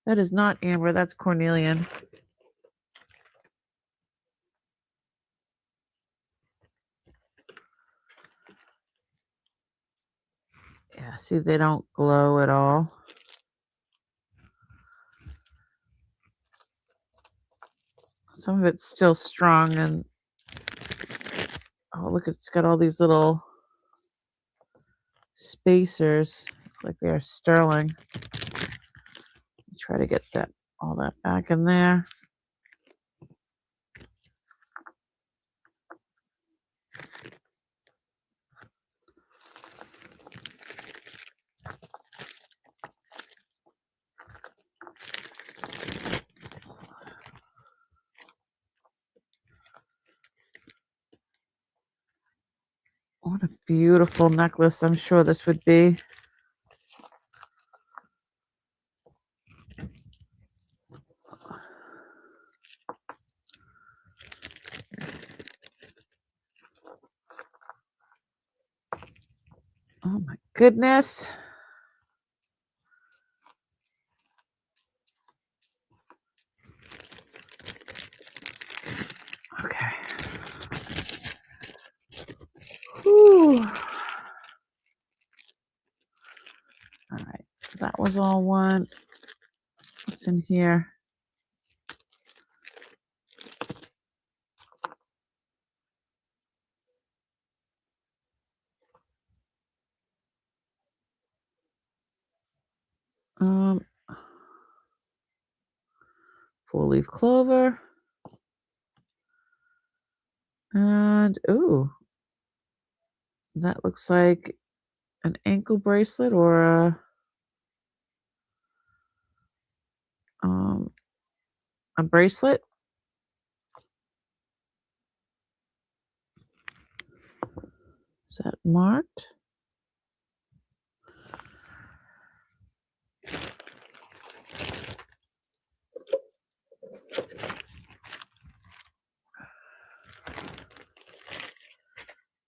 That is not amber, that's cornelian. Yeah, see, they don't glow at all. Some of it's still strong and oh, look, it's got all these little spacers like they are sterling. Try to get that all that back in there. What a beautiful necklace I'm sure this would be. Oh my goodness. Okay. Whew. All right. So that was all one. What's in here? Four-leaf clover. And ooh, that looks like an ankle bracelet or a bracelet. Is that marked?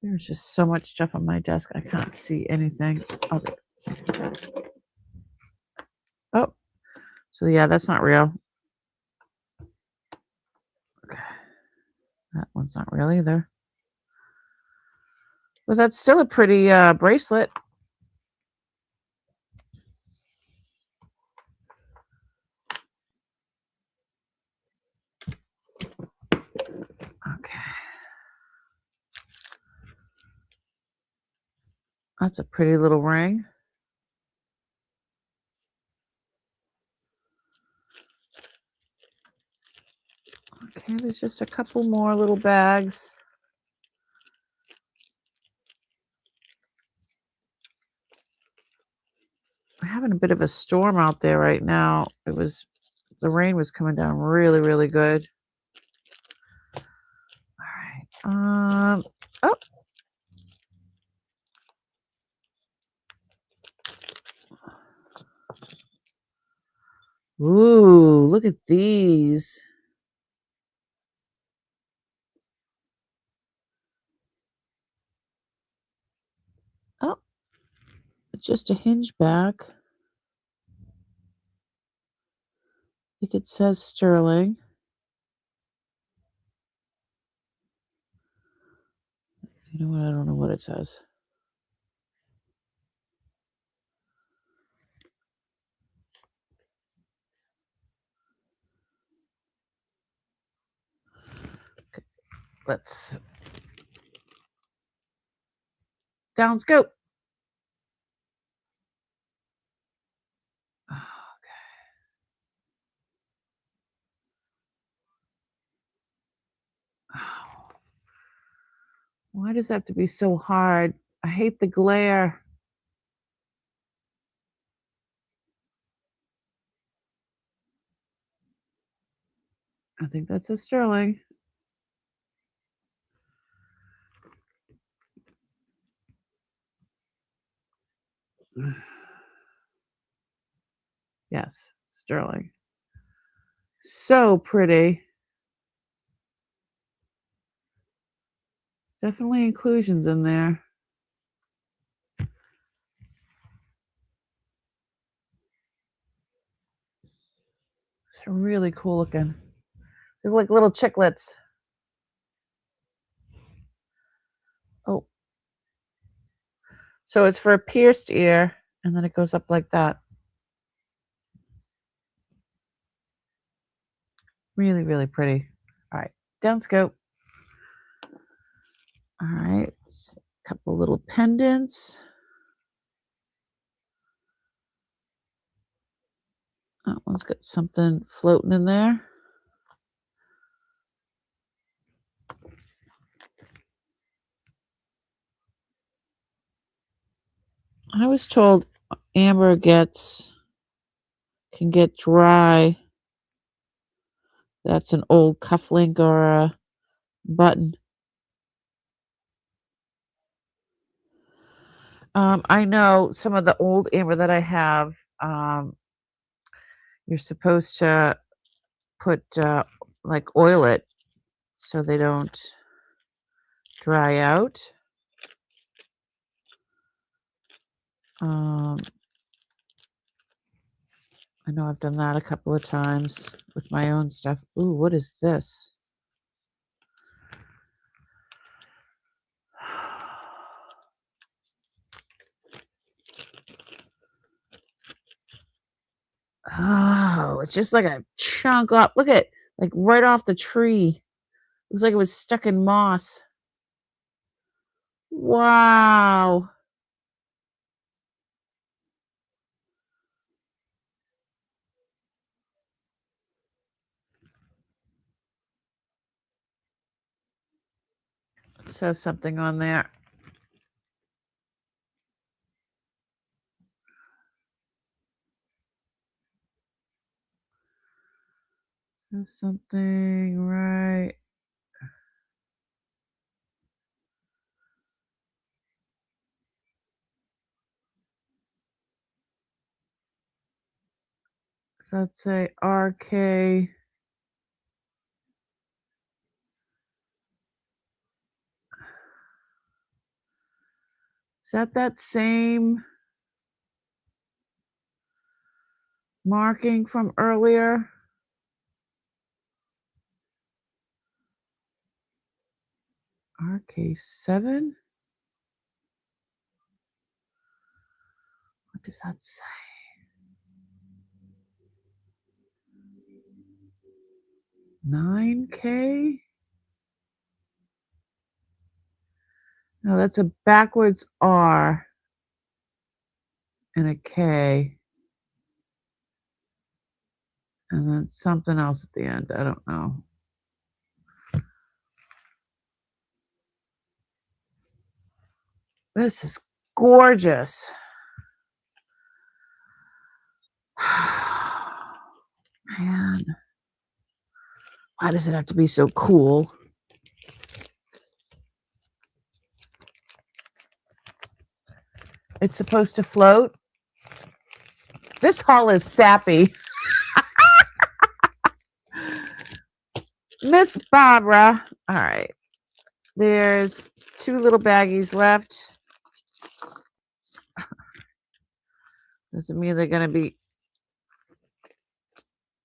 There's just so much stuff on my desk. I can't see anything. Okay. Oh, so yeah, that's not real. Okay. That one's not real either. But that's still a pretty bracelet. Okay. That's a pretty little ring. Okay, there's just a couple more little bags. We're having a bit of a storm out there right now. The rain was coming down really, really good. All right. Oh. Ooh, look at these. Oh, it's just a hinge back. I think it says sterling. You know what? I don't know what it says. Okay, let's down scoop. Okay. Why does it have to be so hard? I hate the glare. I think that's a sterling. Yes, sterling. So pretty. Definitely inclusions in there. It's really cool looking. They look like little chiclets. Oh. So it's for a pierced ear, and then it goes up like that. Really, really pretty. All right, down scope. All right, a couple little pendants. That one's got something floating in there. I was told amber can get dry. That's an old cufflink or a button. I know some of the old amber that I have. You're supposed to put like oil it so they don't dry out. I know I've done that a couple of times with my own stuff. Ooh, what is this? Oh, it's just like a chunk up. Look at like right off the tree. Looks like it was stuck in moss. Wow. It says something on there. Says something right. Does that say RK? Is that same marking from earlier? RK7? What does that say? $9K? No, that's a backwards R and a K. And then something else at the end. I don't know. This is gorgeous. Man, why does it have to be so cool? It's supposed to float. This haul is sappy. Miss Barbara. All right. There's 2 little baggies left. Doesn't mean they're going to be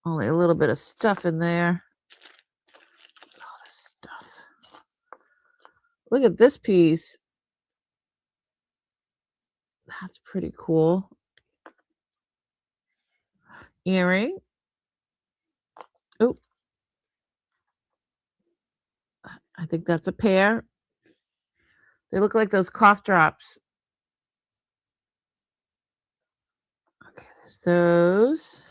only a little bit of stuff in there. All this stuff. Look at this piece. That's pretty cool. Earring. Oh, I think that's a pair. They look like those cough drops. Okay, there's those.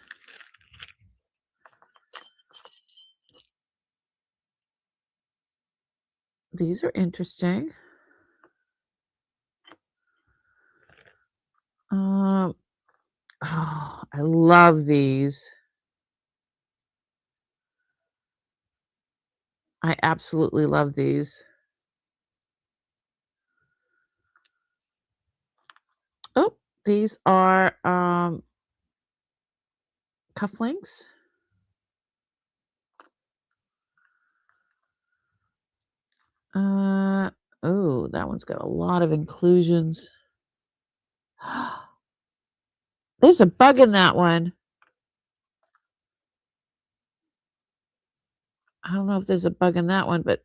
These are interesting. Oh, I love these. I absolutely love these. Oh, these are cufflinks. Oh, that one's got a lot of inclusions. There's a bug in that one. I don't know if there's a bug in that one, but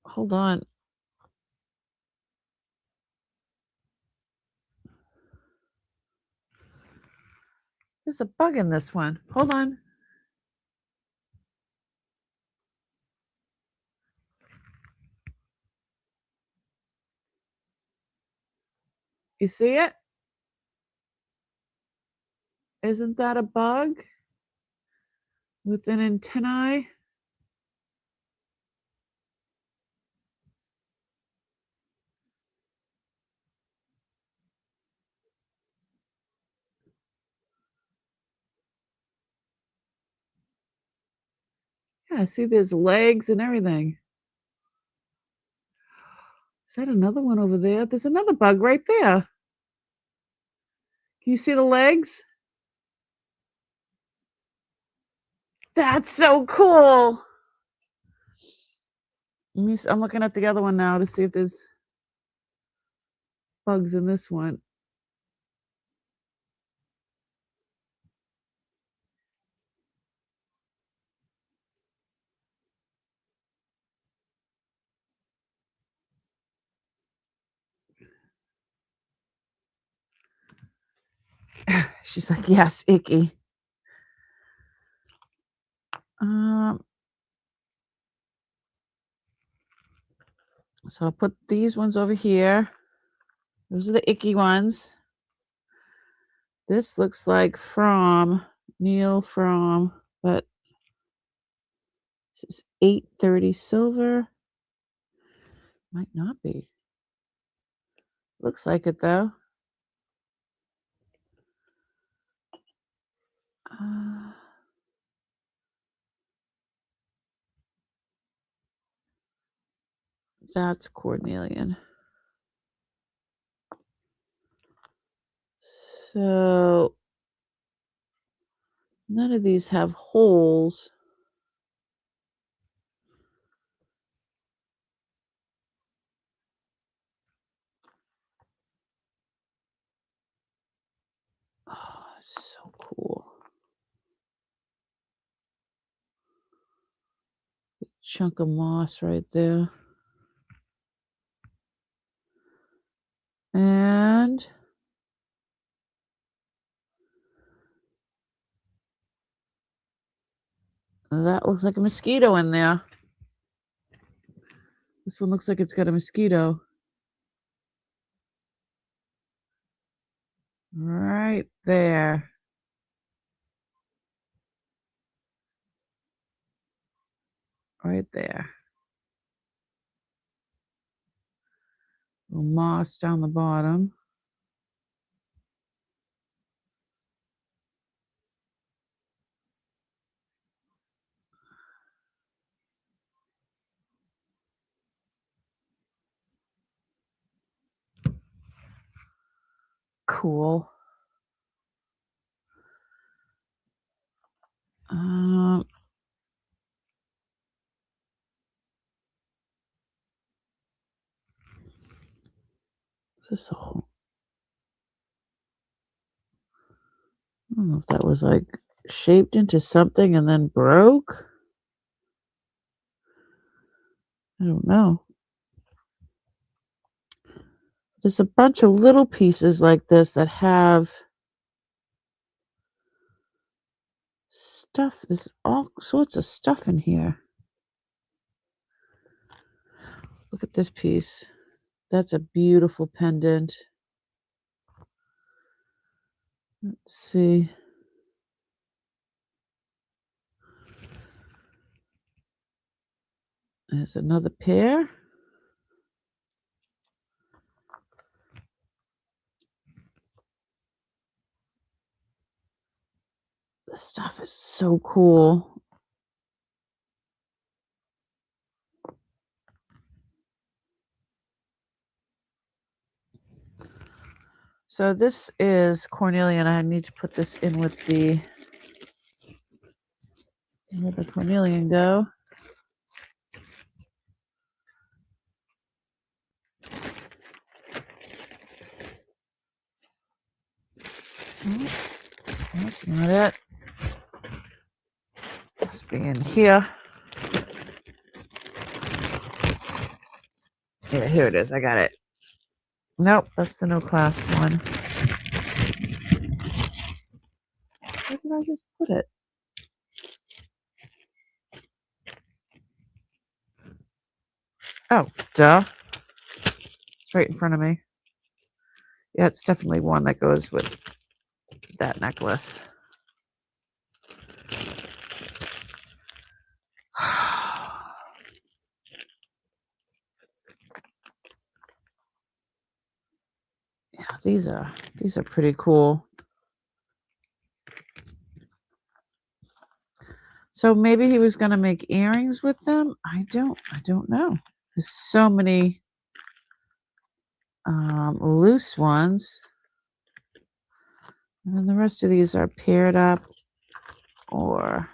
hold on. There's a bug in this one. Hold on. You see it? Isn't that a bug with an antennae? Yeah, see there's legs and everything. Is that another one over there? There's another bug right there. Can you see the legs? That's so cool. I'm looking at the other one now to see if there's bugs in this one. She's like, yes, icky. So I'll put these ones over here. Those are the icky ones. This looks like Neil Fromm, but this is 830 silver. Might not be. Looks like it though. That's Cornelian. So none of these have holes. cool. Chunk of moss right there. And that looks like a mosquito in there. This one looks like it's got a mosquito. Right there. Right there. Little moss down the bottom. Cool. This a whole, I don't know if that was like shaped into something and then broke. I don't know. There's a bunch of little pieces like this that have stuff. There's all sorts of stuff in here. Look at this piece. That's a beautiful pendant. Let's see. There's another pair. This stuff is so cool. So this is Cornelia, and I need to put this in with the, where the Cornelian go? Oh, that's not it. Must be in here. Yeah, here it is. I got it. Nope, that's the no clasp one. Where did I just put it? Oh, duh. It's right in front of me. Yeah, it's definitely one that goes with that necklace. Yeah, these are pretty cool. So maybe he was going to make earrings with them. I don't know. There's so many loose ones. And then the rest of these are paired up or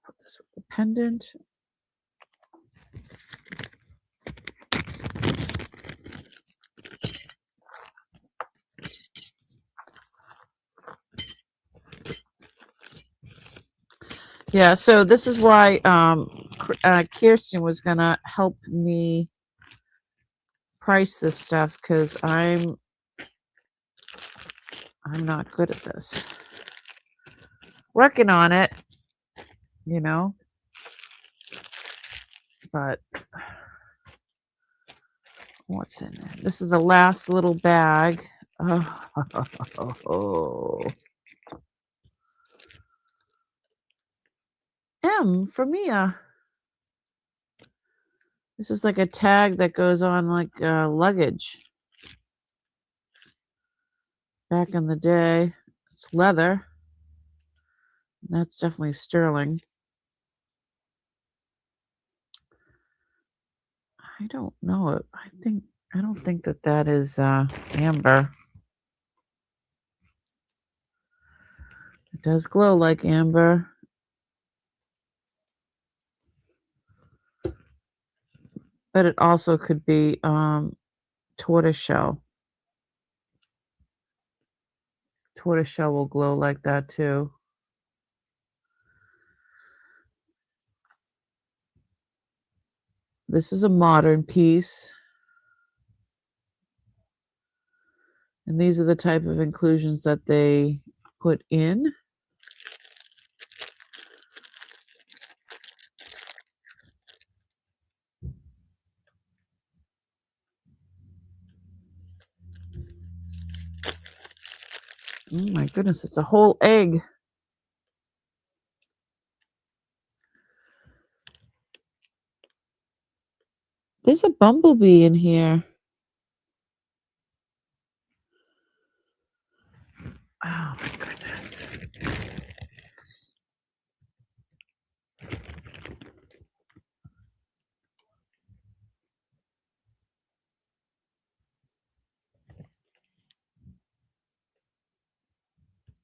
put this with the pendant. Yeah, so this is why Kirsten was gonna help me price this stuff because I'm not good at this. Working on it, you know. But what's in there? This is the last little bag. Oh. M for Mia. This is like a tag that goes on like luggage. Back in the day, it's leather. That's definitely sterling. I don't know it. I don't think that is amber. It does glow like amber. But it also could be tortoiseshell. Tortoiseshell will glow like that too. This is a modern piece. And these are the type of inclusions that they put in. Oh my goodness, it's a whole egg. There's a bumblebee in here. Oh my goodness.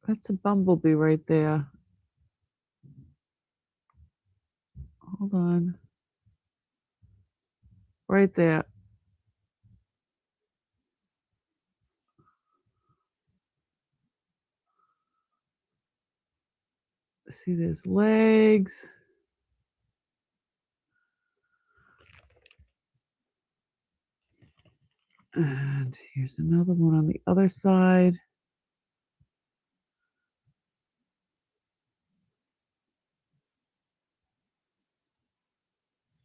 That's a bumblebee right there. Hold on. Right there. See, there's legs. And here's another one on the other side.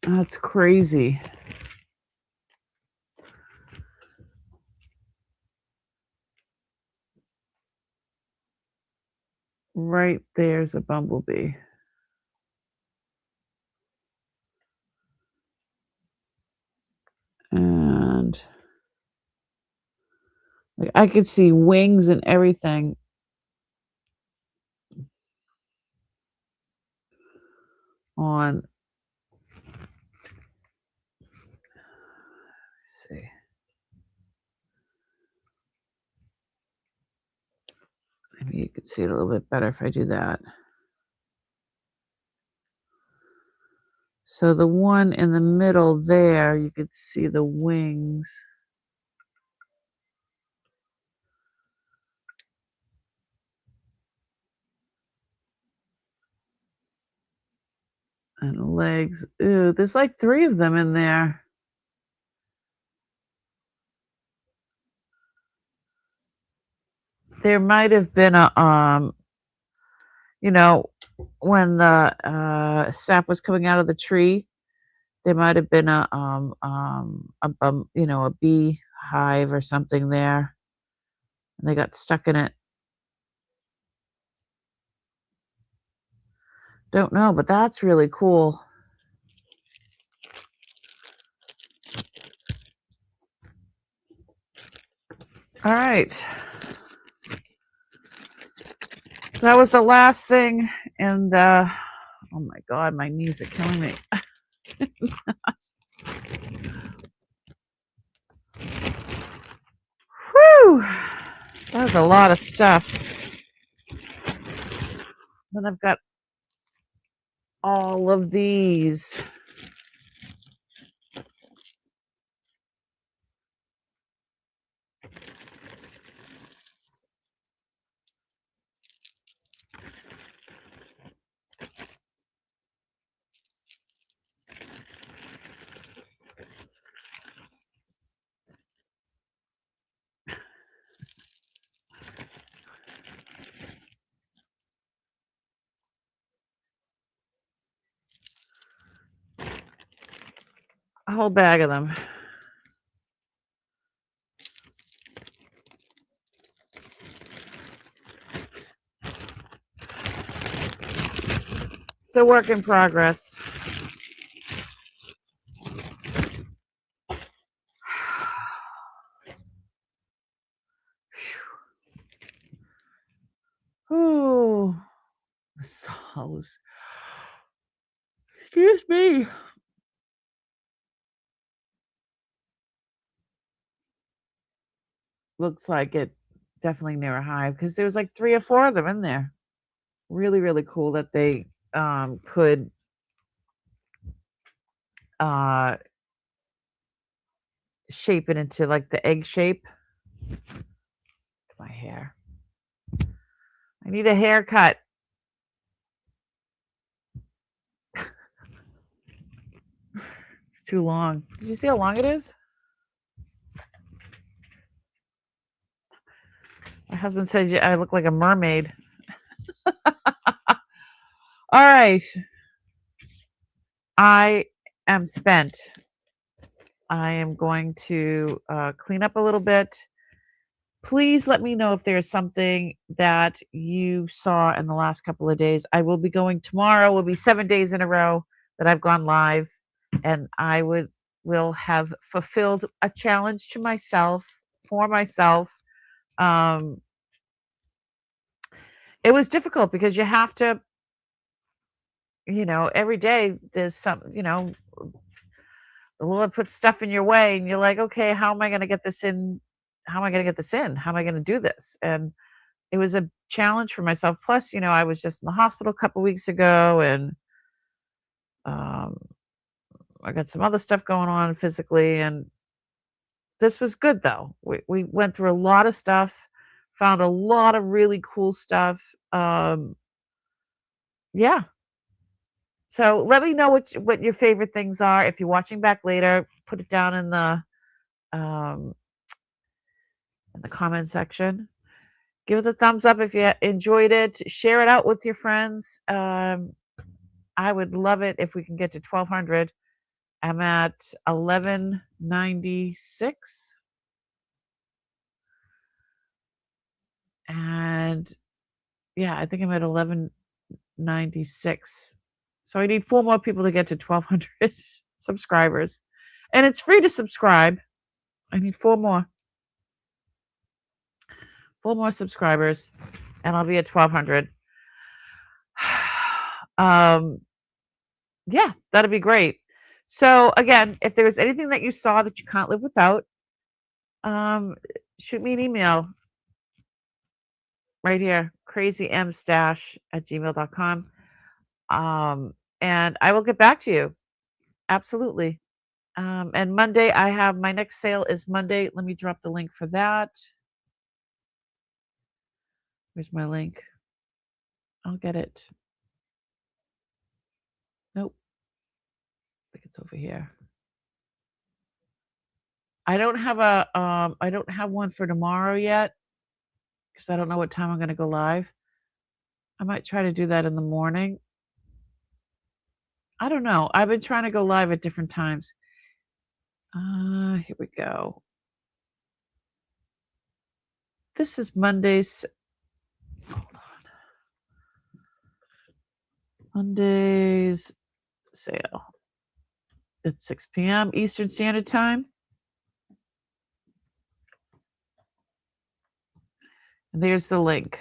That's crazy. Right there's a bumblebee. And like, I could see wings and everything. On, let's see. Maybe you could see it a little bit better if I do that. So the one in the middle there, you could see the wings. And legs. Ooh, there's like 3 of them in there. There might have been a you know, when the sap was coming out of the tree, there might have been a bee hive or something there, and they got stuck in it. Don't know, but that's really cool. All right. That was the last thing, and oh my God, my knees are killing me. Whew, that was a lot of stuff. Then I've got all of these. A whole bag of them. It's a work in progress. Oh, solace. Excuse me. Looks like it definitely near a hive because there was like 3 or 4 of them in there. Really, really cool that they could shape it into like the egg shape. My hair. I need a haircut. It's too long. Did you see how long it is? My husband said I look like a mermaid. All right. I am spent. I am going to clean up a little bit. Please let me know if there's something that you saw in the last couple of days. I will be going tomorrow. Will be 7 days in a row that I've gone live, and I will have fulfilled a challenge to myself for myself. It was difficult because you have to, every day there's some, the Lord puts stuff in your way, and you're like, okay, how am I going to get this in? How am I going to get this in? How am I going to do this? And it was a challenge for myself. Plus, I was just in the hospital a couple weeks ago, and I got some other stuff going on physically, and this was good though. We went through a lot of stuff, found a lot of really cool stuff. Yeah. So let me know what your favorite things are. If you're watching back later, put it down in the comment section. Give it a thumbs up if you enjoyed it. Share it out with your friends. I would love it if we can get to 1,200. I'm at 1196. And yeah, I think I'm at 1196. So I need 4 more people to get to 1,200 subscribers. And it's free to subscribe. I need 4 more. 4 more subscribers, and I'll be at 1,200. Yeah, that'd be great. So again, if there's anything that you saw that you can't live without, shoot me an email right here, crazymstash@gmail.com. And I will get back to you. Absolutely. And Monday, I have my next sale is Monday. Let me drop the link for that. Where's my link? I'll get it. Nope. I think it's over here. I don't have one for tomorrow yet because I don't know what time I'm going to go live. I might try to do that in the morning. I don't know. I've been trying to go live at different times. Here we go. This is Monday's. Hold on. Monday's sale. It's 6 p.m. Eastern Standard Time. And there's the link.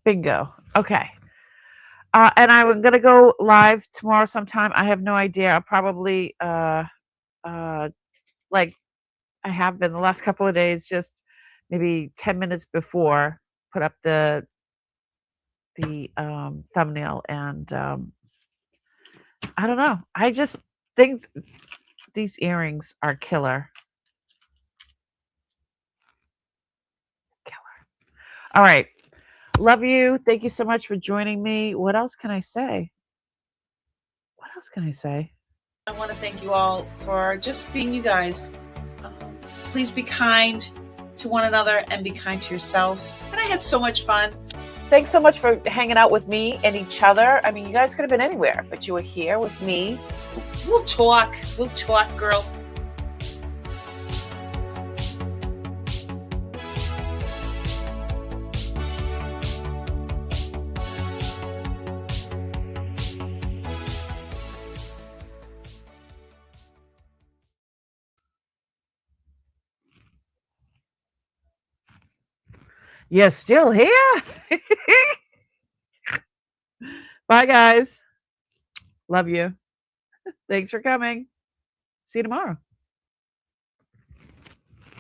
Bingo. Okay. And I'm going to go live tomorrow sometime. I have no idea. I'll probably, like I have been the last couple of days, just maybe 10 minutes before, put up the thumbnail. And I don't know. I just think these earrings are killer. All right. Love you. Thank you so much for joining me. What else can I say? I want to thank you all for just being you guys. Please be kind to one another and be kind to yourself. And I had so much fun. Thanks so much for hanging out with me and each other. I mean, you guys could have been anywhere, but you were here with me. We'll talk, girl. You're still here? Bye, guys. Love you. Thanks for coming. See you tomorrow.